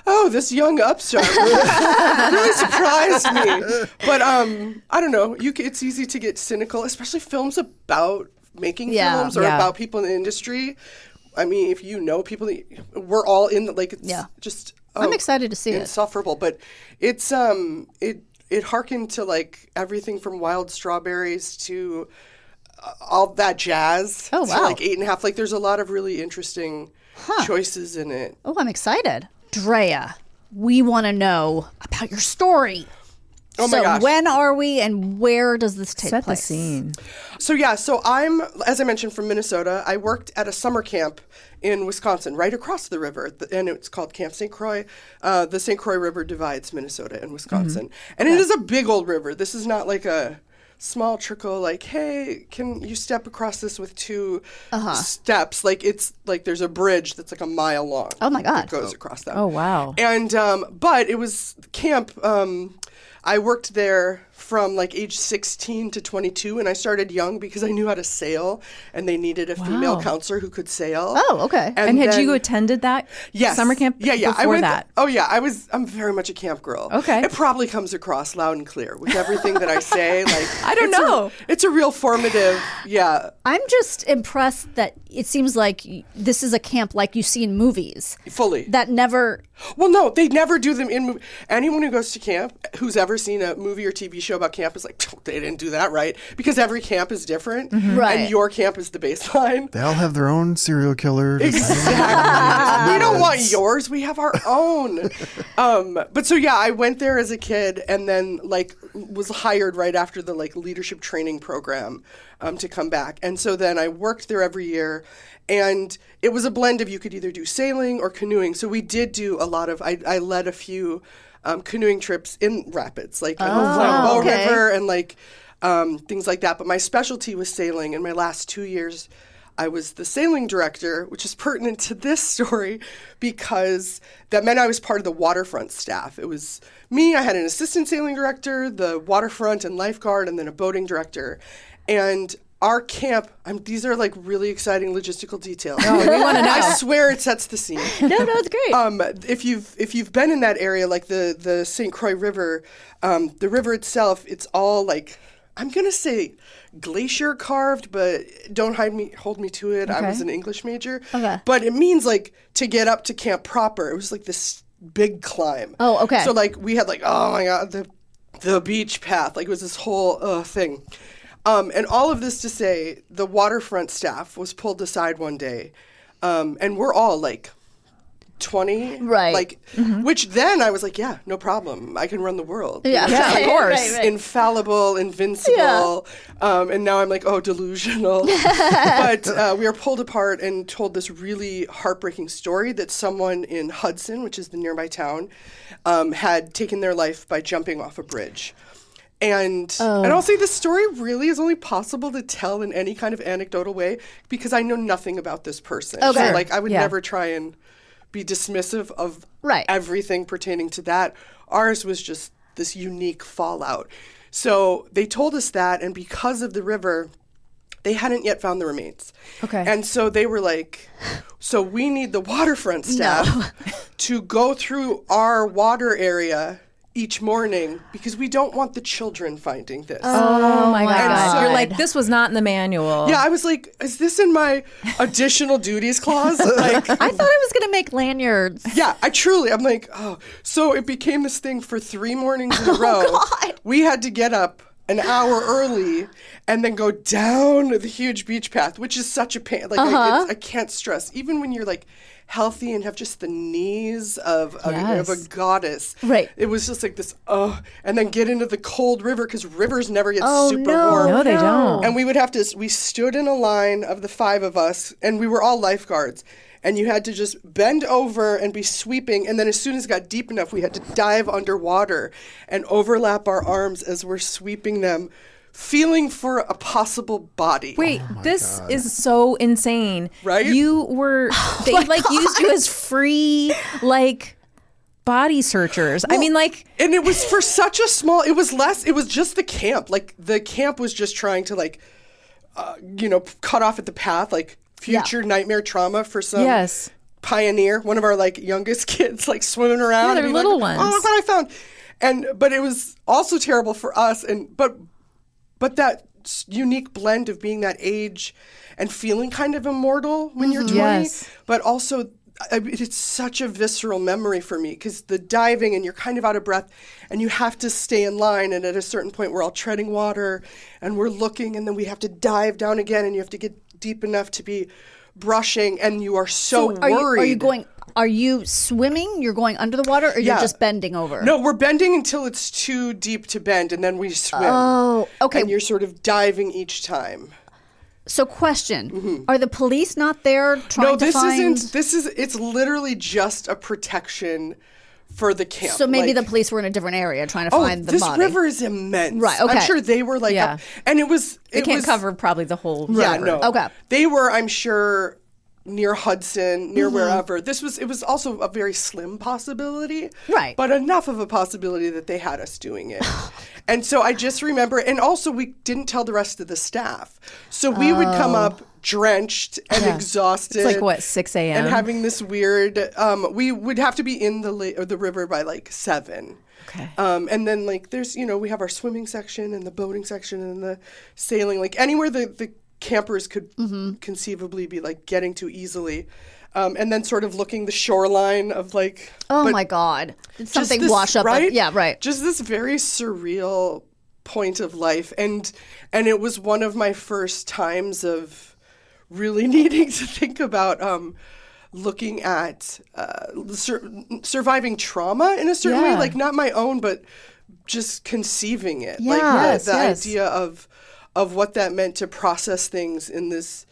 E: Oh, this young upstart really surprised me. But I don't know. It's easy to get cynical, especially films about making films or about people in the industry. I mean, if you know people, we're all in just.
A: I'm excited to see it.
E: Insufferable, but it's It harkened to everything from Wild Strawberries to all that jazz.
A: Oh, wow.
E: To 8.5. There's a lot of really interesting choices in it.
A: Oh, I'm excited. Drea, we want to know about your story.
E: Oh my gosh.
A: When are we and where does this take place?
B: Set the scene.
E: So I'm, as I mentioned, from Minnesota. I worked at a summer camp in Wisconsin, right across the river, and it's called Camp St. Croix. The St. Croix River divides Minnesota and Wisconsin. Mm-hmm. And it is a big old river. This is not like a small trickle, hey, can you step across this with two steps? It's there's a bridge that's a mile long.
A: Oh my God.
E: That goes across that.
B: Oh, wow.
E: And, but it was camp, I worked there from like age 16 to 22, and I started young because I knew how to sail, and they needed a female counselor who could sail.
A: Oh, okay.
B: And had you attended that summer camp before that?
E: Oh, yeah. I'm very much a camp girl.
B: Okay.
E: It probably comes across loud and clear with everything that I say. Like
B: I don't know.
E: It's a real formative,
A: I'm just impressed that it seems like this is a camp like you see in movies.
E: Fully.
A: That never...
E: Well, no, they never do them in... Anyone who goes to camp, who's ever seen a movie or TV show about camp is like, they didn't do that right. Because every camp is different.
A: Mm-hmm. Right.
E: And your camp is the baseline.
C: They all have their own serial killers.
E: Exactly. We don't want yours. We have our own. But so, yeah, I went there as a kid and then, like, was hired right after the, like, leadership training program to come back. And so then I worked there every year. And it was a blend of you could either do sailing or canoeing. So we did do a lot of, I led a few canoeing trips in rapids, like Croix River and like things like that. But my specialty was sailing. In my last 2 years, I was the sailing director, which is pertinent to this story because that meant I was part of the waterfront staff. It was me, I had an assistant sailing director, the waterfront and lifeguard, and then a boating director. And our camp, these are like really exciting logistical details.
B: Oh, we want to know.
E: I swear it sets the scene.
A: No, it's great.
E: If you've been in that area, like the St. Croix River, the river itself, it's all like, I'm gonna say glacier carved, but don't hold me to it. I was an English major.
A: Okay.
E: But it means like to get up to camp proper, it was like this big climb.
A: Oh, okay.
E: So like we had like, oh my God, the beach path, like it was this whole thing. And all of this to say, the waterfront staff was pulled aside one day, and we're all like 20,
A: right?
E: Like, which then I was like, yeah, no problem, I can run the world.
A: Yeah,
B: of course,
A: right.
E: Infallible, invincible, and now I'm like, oh, delusional. But we were pulled apart and told this really heartbreaking story that someone in Hudson, which is the nearby town, had taken their life by jumping off a bridge. And I'll say this story really is only possible to tell in any kind of anecdotal way because I know nothing about this person.
A: Okay.
E: So, like, I would never try and be dismissive of everything pertaining to that. Ours was just this unique fallout. So they told us that, and because of the river, they hadn't yet found the remains.
B: Okay.
E: And so they were like, so we need the waterfront staff to go through our water area each morning because we don't want the children finding this.
B: Oh my God.
E: So,
B: you're like, this was not in the manual.
E: Yeah, I was like, is this in my additional duties clause? Like,
A: I thought I was going to make lanyards.
E: Yeah, I'm like, oh. So it became this thing for 3 mornings in a row.
A: God.
E: We had to get up an hour early and then go down the huge beach path, which is such a pain. Like, I can't stress. Even when you're like healthy and have just the knees of a goddess.
A: Right.
E: It was just like this, and then get into the cold river because rivers never get super warm.
B: No, they don't.
E: And we stood in a line of the 5 of us, and we were all lifeguards. And you had to just bend over and be sweeping. And then as soon as it got deep enough, we had to dive underwater and overlap our arms as we're sweeping them, feeling for a possible body.
B: Wait, this is so insane.
E: Right?
B: You were, they used you as free, like, body searchers.
E: Well,
B: I mean, like.
E: And it was for such a small, it was just the camp. Like, the camp was just trying to, like, cut off at the path, like, future nightmare trauma for some pioneer, one of our like youngest kids, like swimming around.
B: Yeah, they're little
E: like,
B: ones.
E: Oh, look what I found! But it was also terrible for us. But that unique blend of being that age and feeling kind of immortal when you're 20, but also it's such a visceral memory for me because the diving and you're kind of out of breath and you have to stay in line, and at a certain point we're all treading water and we're looking, and then we have to dive down again, and you have to get deep enough to be brushing, and you are so worried.
A: Are you swimming? You're going under the water, or you're just bending over?
E: No, we're bending until it's too deep to bend, and then we swim.
A: Oh, okay.
E: And you're sort of diving each time.
A: So, question: Are the police not there trying to find?
E: No, it's literally just a protection for the camp.
A: So maybe the police were in a different area trying to find the body.
E: This river is immense.
A: Right, okay.
E: I'm sure they were like, and it was...
B: They can't cover probably the whole
E: Yeah,
B: river.
E: no.
A: Okay.
E: They were, I'm sure, near Hudson, near wherever. It was also a very slim possibility.
A: Right.
E: But enough of a possibility that they had us doing it. And so I just remember, and also we didn't tell the rest of the staff. So we would come up drenched and exhausted.
B: It's like, what, 6 a.m.?
E: And having this weird, we would have to be in the river by like 7.
B: Okay.
E: And then like there's, we have our swimming section and the boating section and the sailing, like anywhere the campers could conceivably be like getting to easily. And then sort of looking the shoreline of like...
A: Oh my God. Did something wash up?
E: Right?
A: Yeah, right.
E: Just this very surreal point of life. And it was one of my first times of really needing to think about looking at surviving trauma in a certain way. Like not my own, but just conceiving it.
A: Yeah.
E: Like the idea of what that meant to process things in this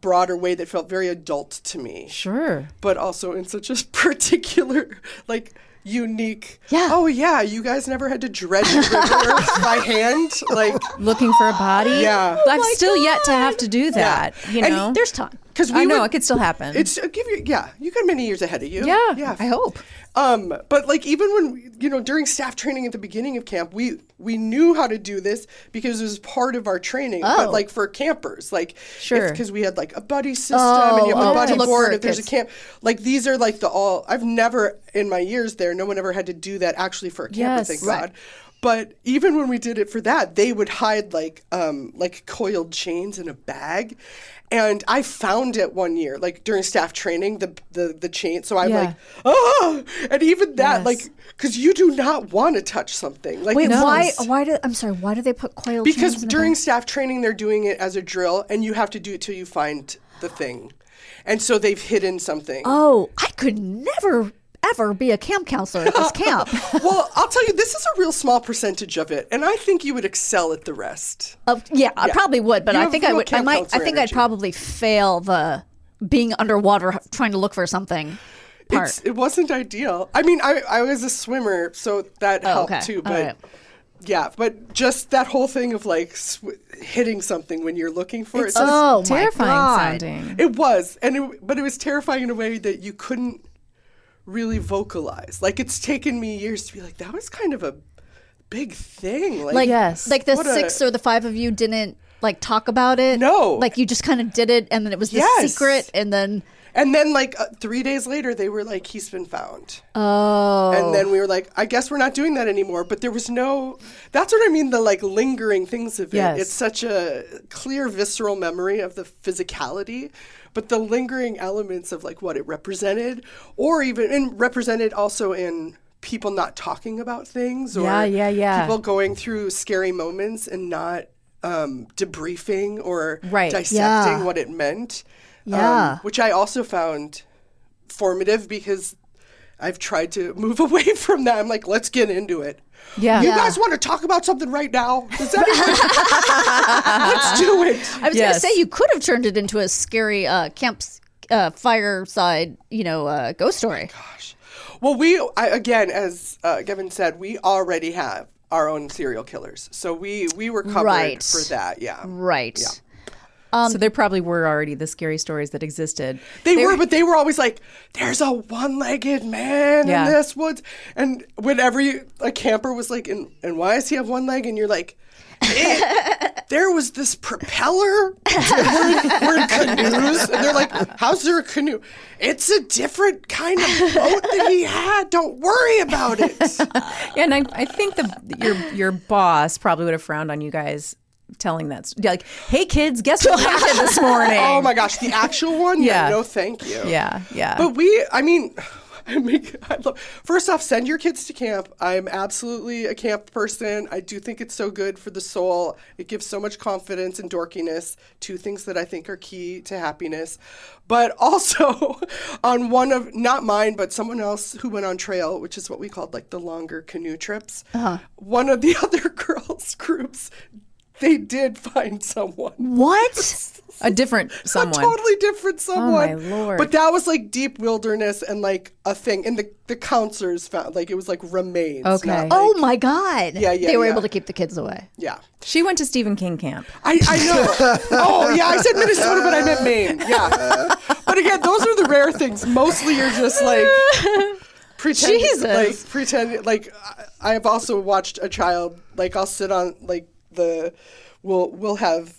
E: broader way that felt very adult to me.
B: Sure.
E: But also in such a particular, like, unique.
A: Yeah.
E: Oh, yeah. You guys never had to dredge the river by hand? Like,
B: looking for a body?
E: Yeah.
B: I've still yet to have to do that,
E: And
A: there's time.
E: Because
B: I know it could still happen.
E: You got many years ahead of you.
B: Yeah, I hope.
E: But like even when during staff training at the beginning of camp, we knew how to do this because it was part of our training. But like for campers, like
B: sure,
E: because we had like a buddy system and you have a buddy board. If there's a camp, like these are like I've never in my years there, no one ever had to do that actually for a camper. Thank God. But even when we did it for that, they would hide like coiled chains in a bag. And I found it one year, like during staff training, the chain. So I'm like, and even that, like, because you do not want to touch something. Like,
A: wait, why do they put coiled chains in
E: because
A: the
E: during
A: bag?
E: staff training, they're doing it as a drill, and you have to do it till you find the thing. And so they've hidden something.
A: Oh, I could never ever be a camp counselor at this camp.
E: Well, I'll tell you, this is a real small percentage of it, and I think you would excel at the rest.
A: I probably would, but I think I'd probably fail the being underwater trying to look for something part.
E: It wasn't ideal. I mean, I was a swimmer, so that helped too. But yeah, but just that whole thing of like hitting something when you're looking for it.
B: It's terrifying sounding.
E: It was, but it was terrifying in a way that you couldn't really vocalize. Like it's taken me years to be like, that was kind of a big thing.
A: Like the 6 or the 5 of you didn't like talk about it.
E: No,
A: like you just kind of did it, and then it was this secret, and then like 3 days later they were like, he's been found. Oh,
E: and then we were like, I guess we're not doing that anymore. But there was that's what I mean, the like lingering things of it. It's such a clear visceral memory of the physicality, but the lingering elements of like what it represented, or even represented also in people not talking about things, or people going through scary moments and not debriefing or dissecting what it meant. Which I also found formative because I've tried to move away from that. I'm like, let's get into it. You guys want to talk about something right now? Does that let's do it.
A: I was going to say you could have turned it into a scary fireside, ghost story.
E: Oh gosh. Well, again, as Gavin said, we already have our own serial killers, so we were covered for that. Yeah.
A: Right.
E: Yeah.
B: So there probably were already the scary stories that existed.
E: They were, but they were always like, there's a one-legged man in this woods. And whenever a camper was like, and why does he have one leg? And you're like, there was this propeller. We're in canoes. And they're like, how's there a canoe? It's a different kind of boat that he had. Don't worry about it.
B: And I think your boss probably would have frowned on you guys telling that, like, hey kids, guess what I did this morning?
E: Oh my gosh, the actual one? Yeah, no thank you.
B: Yeah.
E: But first off, send your kids to camp. I'm absolutely a camp person. I do think it's so good for the soul. It gives so much confidence and dorkiness, 2 things that I think are key to happiness. But also on one of, not mine, but someone else who went on trail, which is what we called like the longer canoe trips. One of the other girls' groups they did find someone.
A: What?
B: A different someone.
E: A totally different someone.
B: Oh, my Lord.
E: But that was like deep wilderness and like a thing. And the counselors found like it was like remains.
B: Okay.
E: not, like-
A: Oh my God.
E: Yeah,
A: They were
E: yeah.
A: able to keep the kids away.
E: Yeah.
B: She went to Stephen King camp.
E: I know. Oh, yeah. I said Minnesota, but I meant Maine. Yeah. But again, those are the rare things. Mostly you're just like pretending.
A: Jesus.
E: Like I have also watched a child, like I'll sit on like we'll have,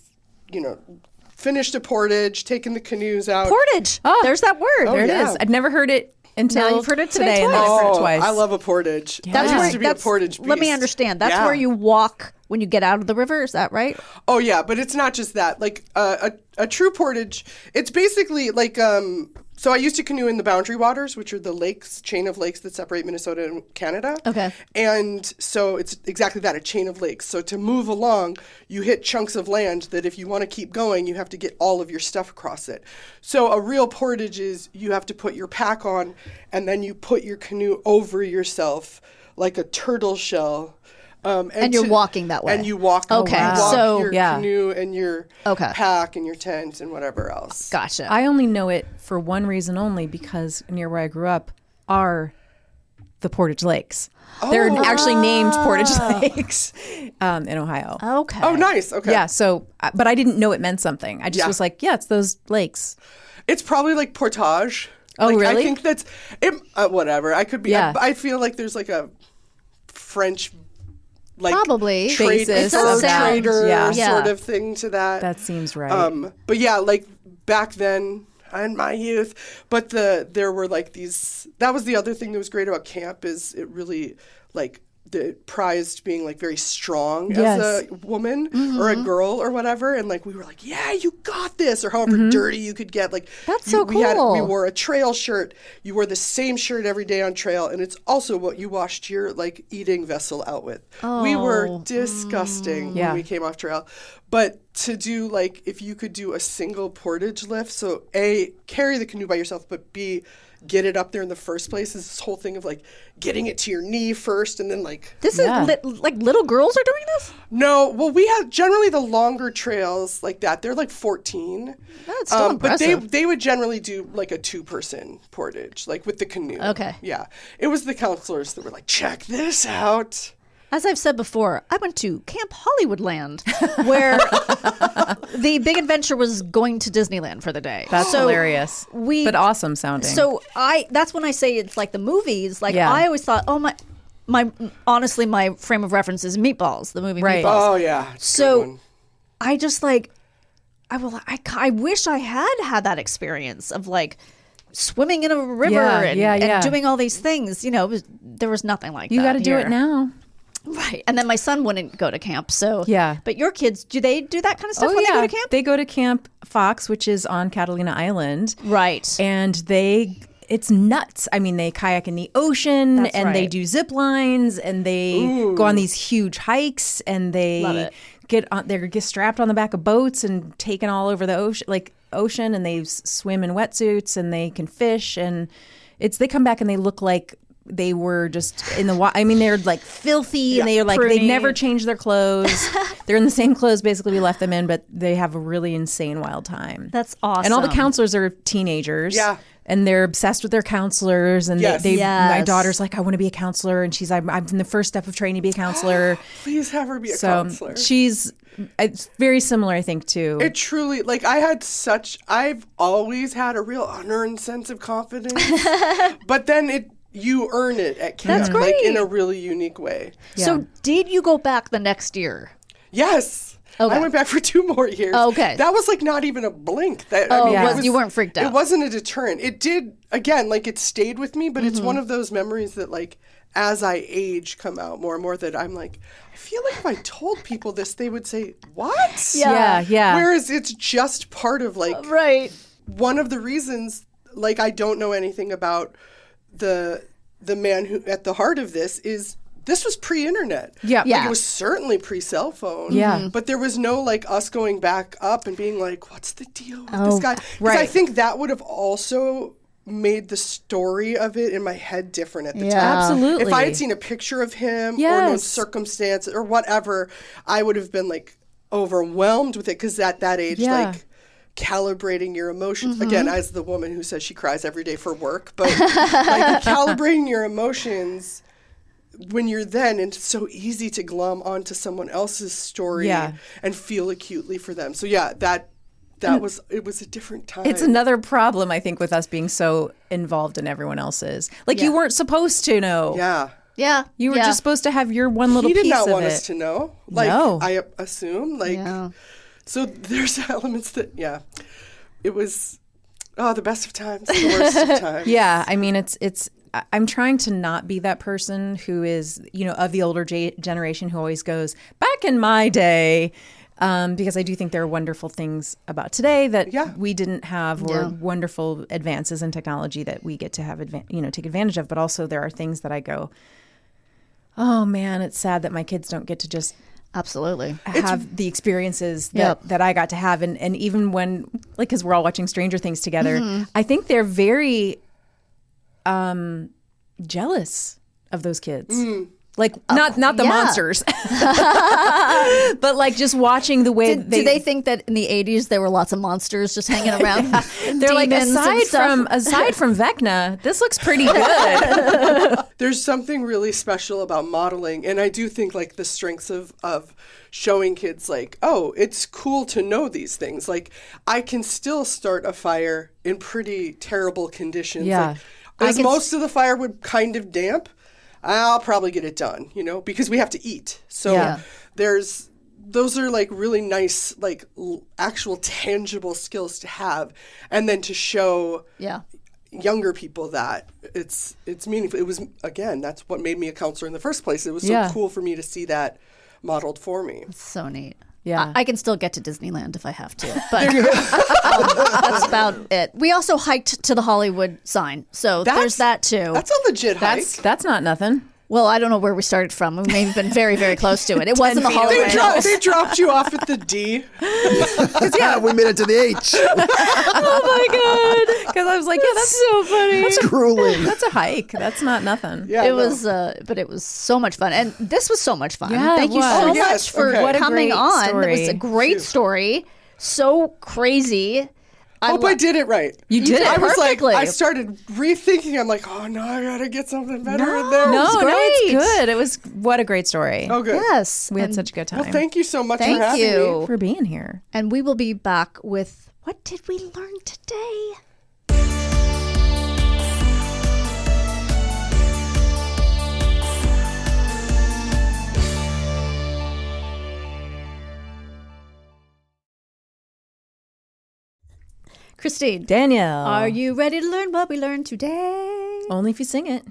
E: finished a portage, taken the canoes out.
A: Portage. Oh, there's that word.
B: There
E: yeah.
B: it is. I'd never heard it until
A: Now you've heard it today
B: and then I've heard it twice.
E: I love a portage.
A: That's
E: I
A: where
E: used to be a portage beast.
A: Let me understand. That's
E: Yeah.
A: where you walk when you get out of the river. Is that right?
E: Oh yeah, but it's not just that. Like a true portage, it's basically like so I used to canoe in the Boundary Waters, which are the lakes, chain of lakes that separate Minnesota and Canada.
A: Okay.
E: And so it's exactly that, a chain of lakes. So to move along, you hit chunks of land that if you want to keep going, you have to get all of your stuff across it. So a real portage is you have to put your pack on and then you put your canoe over yourself like a turtle shell.
A: And you're walking that way.
E: And you walk,
A: Okay,
E: you walk
A: so-
E: your
B: Yeah.
E: canoe and your
A: Okay.
E: pack and your tent and whatever else.
A: Gotcha.
B: I only know it for one reason only, because near where I grew up are the Portage Lakes. They're actually named Portage Lakes in Ohio.
A: okay.
E: Oh, nice. Okay.
B: Yeah, so, but I didn't know it meant something. I just
E: Yeah.
B: was like, yeah, it's those lakes.
E: It's probably like portage.
B: Oh,
E: like,
B: really?
E: I think that's it. Whatever. I could be.
B: Yeah.
E: I feel like there's like a French, like
A: Probably.
E: trade,
B: Basis
E: fur
A: of that.
E: trader
B: Yeah.
E: sort of thing to that.
B: That seems right.
E: But yeah, like back then in my youth, but there were like these. That was the other thing that was great about camp is it really like. Prized being like very strong
B: Yes.
E: as a woman or a girl or whatever, and like we were like, yeah, you got this, or however dirty you could get. Like
A: That's so
E: we
A: cool.
E: wore a trail shirt. You wore the same shirt every day on trail, and it's also what you washed your like eating vessel out with. We were disgusting
B: Yeah.
E: when we came off trail. But to do like if you could do a single portage lift, so A, carry the canoe by yourself, but B, get it up there in the first place is this whole thing of like getting it to your knee first and then like
A: This
B: Yeah.
A: is like little girls are doing this?
E: no, well we have generally the longer trails like that, they're like 14.
A: That's still
E: but
A: impressive.
E: they would generally do like a 2-person portage like with the canoe.
A: Okay.
E: Yeah, it was the counselors that were like, check this out.
A: As I've said before, I went to Camp Hollywoodland, where the big adventure was going to Disneyland for the day.
B: That's
A: So
B: hilarious,
A: we-
B: but awesome sounding.
A: So that's when I say it's like the movies. Like
B: Yeah.
A: I always thought, oh my honestly, my frame of reference is Meatballs, the movie
B: Right.
A: Meatballs.
E: Oh yeah. Good
A: So
E: one.
A: I just like, I wish I had that experience of like swimming in a river
B: Yeah,
A: and,
B: yeah,
A: and
B: yeah.
A: doing all these things. There was nothing like
B: you
A: that.
B: got to do
A: here.
B: it now.
A: Right. And then my son wouldn't go to camp. So
B: Yeah.
A: But your kids, do they do that kind of stuff when they go to camp?
B: They go to Camp Fox, which is on Catalina Island.
A: Right.
B: And it's nuts. I mean, they kayak in the ocean
A: That's
B: and they
A: right.
B: do zip lines and they go on these huge hikes and
A: Love
B: they
A: it.
B: get strapped on the back of boats and taken all over the ocean and they swim in wetsuits and they can fish and they come back and they look like they were just in the water. I mean, they're like filthy and they're like, they
A: Pruny.
B: never change their clothes. They're in the same clothes basically we left them in, but they have a really insane wild time.
A: That's awesome.
B: And all the counselors are teenagers.
E: Yeah.
B: And they're obsessed with their counselors. And
E: Yes.
B: my
A: Yes. daughter's
B: daughter's like, I want to be a counselor. And I'm in the first step of training to be a counselor.
E: Please have her be a
B: So
E: counselor.
B: it's very similar, I think, to.
E: It truly, like, I've always had a real unearned sense of confidence, but then you earn it at camp,
A: That's
E: like, in
A: great.
E: a really unique way.
A: So did you go back the next year?
E: Yes.
A: Okay.
E: I went back for 2 more years.
A: Okay.
E: That was like not even a blink. I
A: Oh,
E: mean,
B: yeah.
A: you weren't freaked out.
E: It wasn't a deterrent. It did, again, like it stayed with me, but it's
A: Mm-hmm.
E: one of those memories that like, as I age, come out more and more that I'm like, I feel like if I told people this, they would say, what?
B: Yeah.
E: Whereas it's just part of like
A: Right.
E: one of the reasons, like I don't know anything about the man who at the heart of this was pre-internet.
B: Yeah.
E: Like,
A: Yeah.
E: it was certainly pre-cell phone.
B: Yeah.
E: But there was no like us going back up and being like, what's the deal with
A: Oh,
E: this guy? Because I
B: right.
E: think that would have also made the story of it in my head different at the
A: Yeah.
E: time.
B: Absolutely.
E: If I had seen a picture of him or known
B: Yes.
E: circumstances or whatever, I would have been like, overwhelmed with it because at that age,
B: Yeah.
E: like calibrating your emotions again, as the woman who says she cries every day for work, but like calibrating your emotions when you're then, and it's so easy to glom onto someone else's story and feel acutely for them. So yeah, it was a different time.
B: It's another problem, I think, with us being so involved in everyone else's. Like, you weren't supposed to know.
E: Yeah.
A: Yeah.
B: You were just supposed to have your one little
E: He
B: piece
E: did not
B: of
E: want
B: it.
E: us to know. Like,
B: No.
E: I assume. Like, so there's elements that, it was, the best of times, the worst of times.
B: Yeah, I mean, I'm trying to not be that person who is, of the older generation who always goes, back in my day, because I do think there are wonderful things about today that we didn't have, or wonderful advances in technology that we get to have, take advantage of. But also there are things that I go, oh man, it's sad that my kids don't get to just
A: absolutely
B: have the experiences that I got to have. And even when, like, because we're all watching Stranger Things together, I think they're very jealous of those kids. Like, not the monsters, but like just watching the way
A: do they think that in the 80s there were lots of monsters just hanging around?
B: They're like, aside from Vecna, this looks pretty good.
E: There's something really special about modeling, and I do think like the strengths of showing kids like, oh, it's cool to know these things. Like, I can still start a fire in pretty terrible conditions.
B: Yeah.
E: Like, as most of the firewood kind of damp, I'll probably get it done, because we have to eat. So those are like really nice, like actual tangible skills to have. And then to show younger people that it's meaningful. It was, again, that's what made me a counselor in the first place. It was so cool for me to see that modeled for me.
A: It's so neat.
B: Yeah.
A: I can still get to Disneyland if I have to, but that's about it. We also hiked to the Hollywood sign, so there's that too.
E: That's a legit hike.
B: That's not nothing.
A: Well, I don't know where we started from. We may have been very, very close to it. It wasn't the Hollywood Hills.
E: They dropped you off at the D.
C: We made it to the H.
B: Oh my god! Because I was like, that's so funny.
C: That's grueling.
B: That's a hike. That's not nothing.
E: Yeah,
A: it was, but it was so much fun, and this was so much fun.
B: Yeah,
A: Thank you so much for
B: What a
A: coming
B: great
A: on.
B: story.
A: It was a great story. So crazy.
E: Hope I did it right.
B: You did it
E: I was
A: perfectly.
E: like, I started rethinking. I'm like, oh no, I gotta get something better in there.
B: No,
A: great.
B: it's good. It was what a great story.
E: Oh, good.
A: Yes,
B: We had such a good time.
E: Well, thank you so much
A: Thank
E: for having
A: you.
E: me.
B: for being here.
A: and we will be back with what did we learn today? Kristine,
B: Danielle.
A: are you ready to learn what we learned today?
B: Only if you sing it.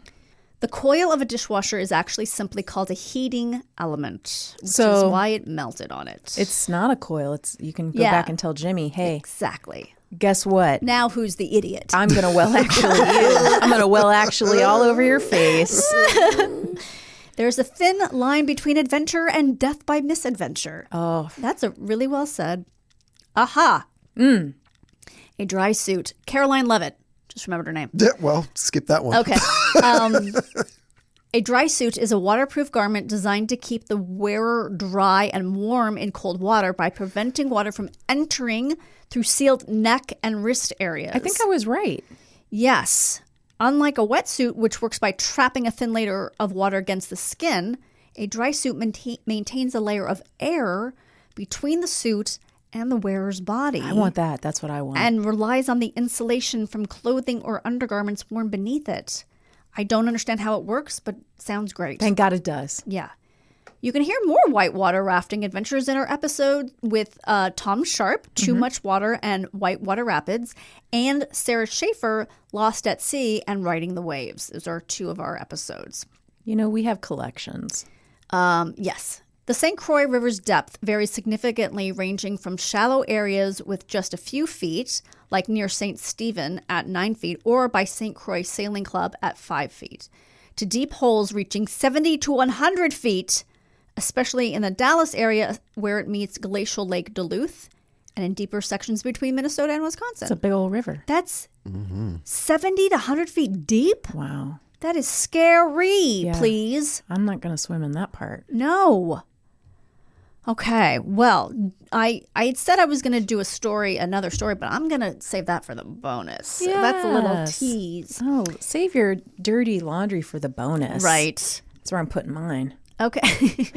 A: The coil of a dishwasher is actually simply called a heating element, which is
B: So-
A: why it melted on it.
B: It's not a coil. You can go
A: Yeah.
B: back and tell Jimmy, hey,
A: exactly.
B: guess what?
A: Now who's the idiot?
B: I'm gonna well actually all over your face.
A: There's a thin line between adventure and death by misadventure.
B: Oh,
A: That's a really well said. Aha. A dry suit. Caroline Levitt. Just remembered her name.
C: Yeah, well, skip that one.
A: Okay. A dry suit is a waterproof garment designed to keep the wearer dry and warm in cold water by preventing water from entering through sealed neck and wrist areas.
B: I think I was right.
A: Yes. Unlike a wetsuit, which works by trapping a thin layer of water against the skin, a dry suit maintains a layer of air between the suit and the wearer's body.
B: I want that. That's what I want.
A: And relies on the insulation from clothing or undergarments worn beneath it. I don't understand how it works, but sounds great.
B: Thank God it does.
A: Yeah. You can hear more whitewater rafting adventures in our episode with Tom Sharp, Too Much Water and Whitewater Rapids, and Sarah Schaefer, Lost at Sea and Riding the Waves. Those are two of our episodes.
B: We have collections.
A: Yes. The St. Croix River's depth varies significantly, ranging from shallow areas with just a few feet, like near St. Stephen at 9 feet, or by St. Croix Sailing Club at 5 feet, to deep holes reaching 70 to 100 feet, especially in the Dallas area where it meets Glacial Lake Duluth, and in deeper sections between Minnesota and Wisconsin.
B: It's a big old river.
A: That's 70 to 100 feet deep?
B: Wow.
A: That is scary,
B: Yeah.
A: please.
B: I'm not going to swim in that part.
A: No. Okay. Well, I had said I was going to do another story, but I'm going to save that for the bonus.
B: Yes.
A: That's a little tease.
B: Oh, save your dirty laundry for the bonus.
A: Right.
B: That's where I'm putting mine.
A: Okay.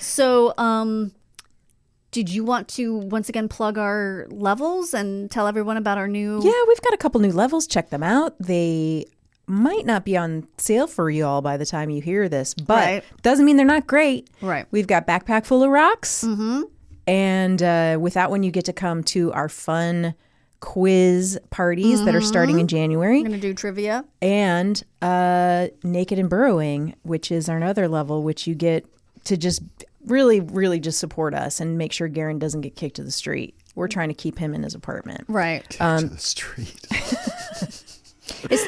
A: So, did you want to once again plug our levels and tell everyone about our new...
B: Yeah, we've got a couple new levels. Check them out. They might not be on sale for you all by the time you hear this, but doesn't mean they're not great.
A: Right.
B: We've got Backpack Full of Rocks. Mm-hmm. And with that one, you get to come to our fun quiz parties that are starting in January.
A: We're going to do trivia.
B: And Naked and Burrowing, which is our other level, which you get to just really, really just support us and make sure Garen doesn't get kicked to the street. We're trying to keep him in his apartment.
A: Right.
C: To the street.
A: It's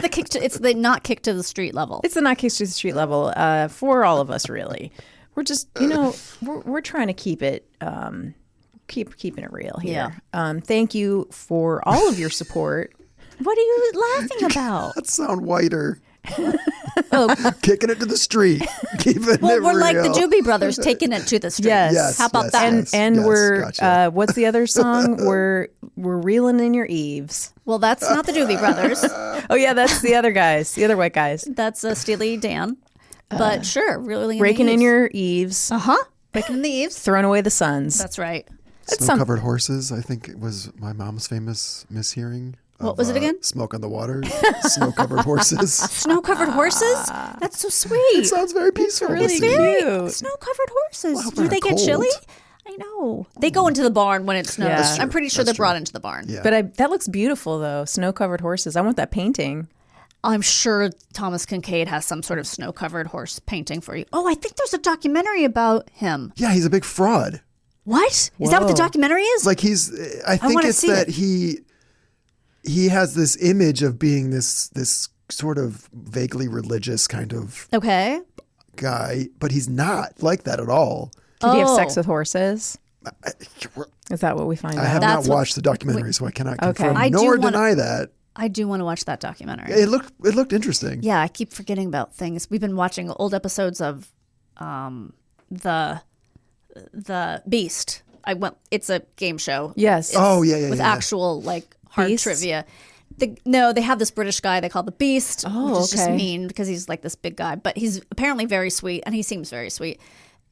A: the not kick to the street level.
B: It's the not kick to the street level for all of us, really. We're just, we're trying to keep it, keeping it real here. Yeah. Thank you for all of your support.
A: What are you laughing about?
C: That sound whiter. Kicking it to the street. Keeping it
A: Well, we're
C: real.
A: like the Doobie Brothers taking it to the street.
B: Yes.
A: How about that?
B: And we're
C: gotcha.
B: what's the other song? we're reeling in your eaves.
A: Well, that's not the Doobie Brothers.
B: Oh yeah, that's the other guys, the other white guys.
A: That's Steely Dan. But sure, really
B: Raking in your eaves,
A: breaking in the eaves.
B: throwing away the suns.
A: That's right.
C: Snow-covered horses, I think it was my mom's famous mishearing.
A: What was it again?
C: Smoke on the water. Snow-covered horses.
A: Snow-covered horses? That's so
C: It
A: sweet.
C: sounds very peaceful.
B: really
C: to me.
B: cute.
A: Snow-covered horses.
C: Well,
A: Do they
C: they're
A: get chilly?
C: cold.
A: I know. They go into the barn when it snows.
B: Yeah. That's
A: I'm
C: true.
A: pretty sure
C: That's
A: they're brought
C: true.
A: into the barn.
C: Yeah.
B: But that looks beautiful though. Snow-covered horses. I want that painting.
A: I'm sure Thomas Kincaid has some sort of snow-covered horse painting for you. Oh, I think there's a documentary about him.
C: Yeah, he's a big fraud.
A: What? Is that what the
B: Whoa.
A: documentary is?
C: Like I think
A: wanna
C: it's
A: see
C: that
A: it.
C: he has this image of being this sort of vaguely religious kind of
A: Okay.
C: guy, but he's not like that at all.
B: Did he have
A: Oh.
B: sex with horses? Is that what we find
C: I
B: out?
C: have
A: That's
C: not
A: what-
C: watched the documentary, so I cannot
B: Okay.
C: confirm
A: I do
C: nor
A: wanna-
C: deny that.
A: I do want to watch that documentary.
C: It looked interesting.
A: Yeah, I keep forgetting about things. We've been watching old episodes of the Beast. It's a game show.
B: Yes.
C: Oh yeah.
A: With actual like hard
B: Beasts?
A: trivia. They have this British guy they call the Beast,
B: Oh,
A: which is just
B: okay.
A: mean because he's like this big guy, but he's apparently very sweet, and he seems very sweet.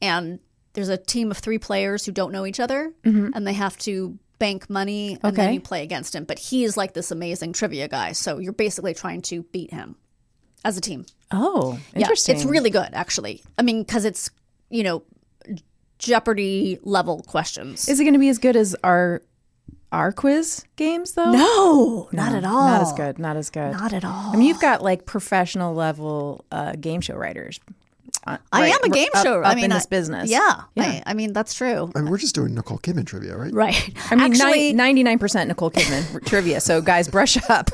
A: And there's a team of 3 players who don't know each other, and they have to bank money, and then
B: Okay.
A: you play against him. But he is like this amazing trivia guy, so you're basically trying to beat him as a team.
B: Oh, interesting.
A: Yeah, it's really good, actually. I mean, because it's Jeopardy level questions.
B: Is it going to be as good as our quiz games though?
A: No, not at all.
B: Not as good. Not as good.
A: Not at all.
B: I mean, you've got like professional level game show writers.
A: I am a game show.
B: Up in this business.
A: Yeah.
B: Yeah.
A: I mean, that's true.
C: I mean, we're just doing Nicole Kidman trivia, right?
A: Right.
B: I mean,
A: Actually,
B: 99% Nicole Kidman trivia. So guys, brush up.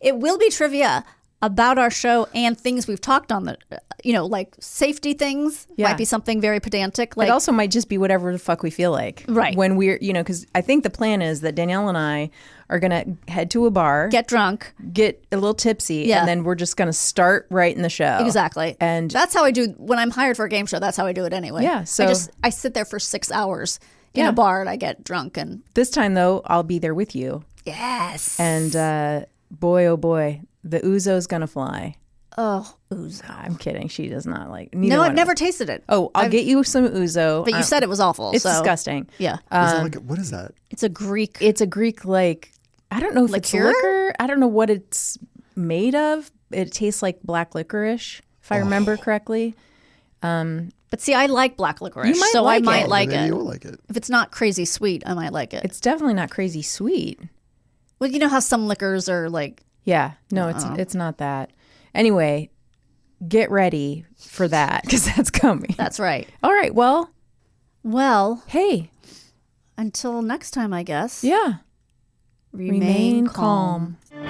A: it will be trivia about our show and things we've talked on like safety things.
B: Yeah.
A: Might be something very pedantic. Like
B: It also might just be whatever the fuck we feel like.
A: Right.
B: When we're, because I think the plan is that Danielle and I are going to head to a bar,
A: get drunk.
B: get a little tipsy,
A: Yeah.
B: and then we're just going to start right in the show.
A: Exactly.
B: And
A: that's how I do when I'm hired for a game show. That's how I do it anyway.
B: Yeah, so-
A: I sit there for 6 hours in
B: Yeah.
A: a bar and I get drunk and
B: this time, though, I'll be there with you.
A: yes.
B: And boy, oh boy, the ouzo's going to fly.
A: oh, ouzo.
B: I'm kidding. She does not like.
A: No, I've never tasted it.
B: Oh, I'll get you some ouzo.
A: But you said it was awful.
B: it's
A: so
B: disgusting.
A: Yeah.
C: Is that like what is that?
A: It's a Greek.
B: It's a Greek like. I don't know if it's
A: Liqueur?
B: liquor. I don't know what it's made of. It tastes like black licorice, if I remember correctly.
A: But see, I like black licorice,
B: You might
A: so
B: like
A: I might
B: it.
A: like
C: Maybe
A: it.
C: you'll like it.
A: If it's not crazy sweet, I might like it.
B: It's definitely not crazy sweet.
A: Well, you know how some liquors are like,
B: Yeah, no, it's not that. Anyway, get ready for that because that's coming.
A: that's right.
B: All right. Well,
A: Well,
B: hey,
A: until next time, I guess.
B: yeah.
A: Remain calm.
B: calm.